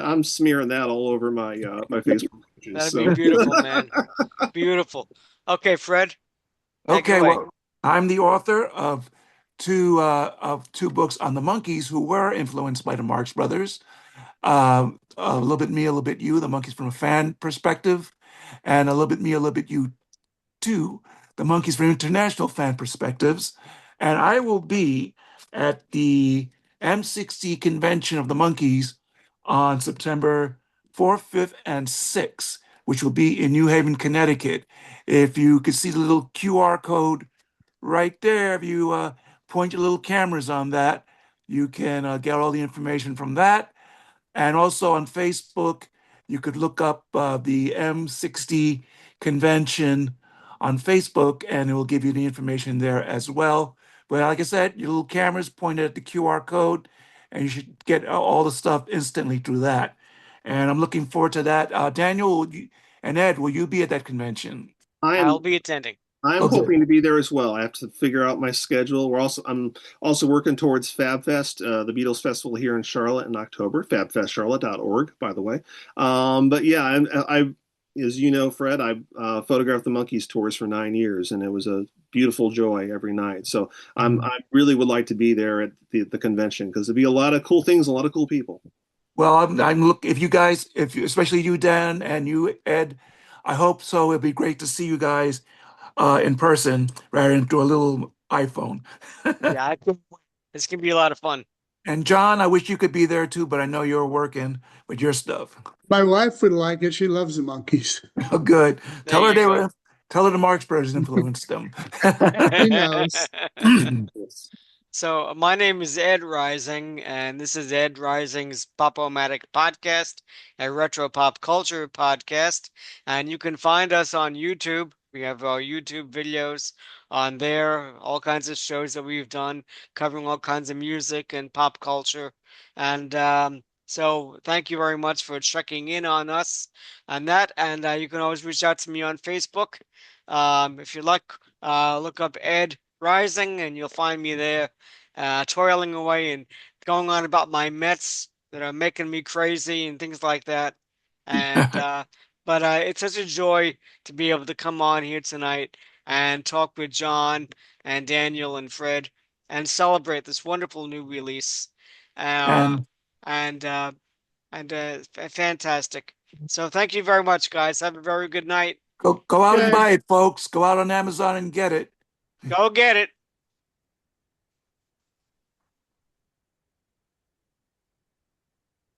I'm smearing that all over my my Facebook pages. That'd be beautiful, man. Beautiful. Okay, Fred, take it Okay, away. well, I'm the author of two books on the monkeys who were influenced by the Marx Brothers. A little bit me, a little bit you, the monkeys from a fan perspective, and a little bit me, a little bit you too, the monkeys from international fan perspectives. And I will be at the M60 convention of the monkeys on September 4th, 5th, and 6th, which will be in New Haven, Connecticut. If you could see the little QR code right there, if you point your little cameras on that, you can get all the information from that. And also on Facebook, you could look up the M60 convention on Facebook, and it will give you the information there as well. But like I said, your little cameras pointed at the QR code, and you should get all the stuff instantly through that. And I'm looking forward to that. Daniel and Ed, will you be at that convention? I I'll am be attending. I'm Oh, good. hoping to be there as well. I have to figure out my schedule. I'm also working towards Fab Fest, the Beatles Festival here in Charlotte in October. FabFestCharlotte.org, by the way. But yeah, as you know, Fred, I photographed the Monkees tours for 9 years, and it was a beautiful joy every night. So I really would like to be there at the convention because there'd be a lot of cool things, a lot of cool people. Well, I'm look if you guys, if you, especially you, Dan, and you, Ed, I hope so. It'd be great to see you guys in person rather than through a little iPhone. Yeah, I can't wait. This can be a lot of fun. And John, I wish you could be there too, but I know you're working with your stuff. My wife would like it. She loves the monkeys. Oh, good. There you go. Tell her the Marx Brothers influenced them. She knows. Yes. So my name is Ed Rising, and this is Ed Rising's Pop-O-Matic podcast, a retro pop culture podcast. And you can find us on YouTube. We have our YouTube videos on there, all kinds of shows that we've done covering all kinds of music and pop culture. And so thank you very much for checking in on us and that. And you can always reach out to me on Facebook. If you like, look up Ed Rising, and you'll find me there, toiling away and going on about my Mets that are making me crazy and things like that. And but it's such a joy to be able to come on here tonight and talk with John and Daniel and Fred and celebrate this wonderful new release. Uh, And and fantastic. So thank you very much, guys. Have a very good night. go out and Okay. buy it, folks. Go out on Amazon and get it. Go get it.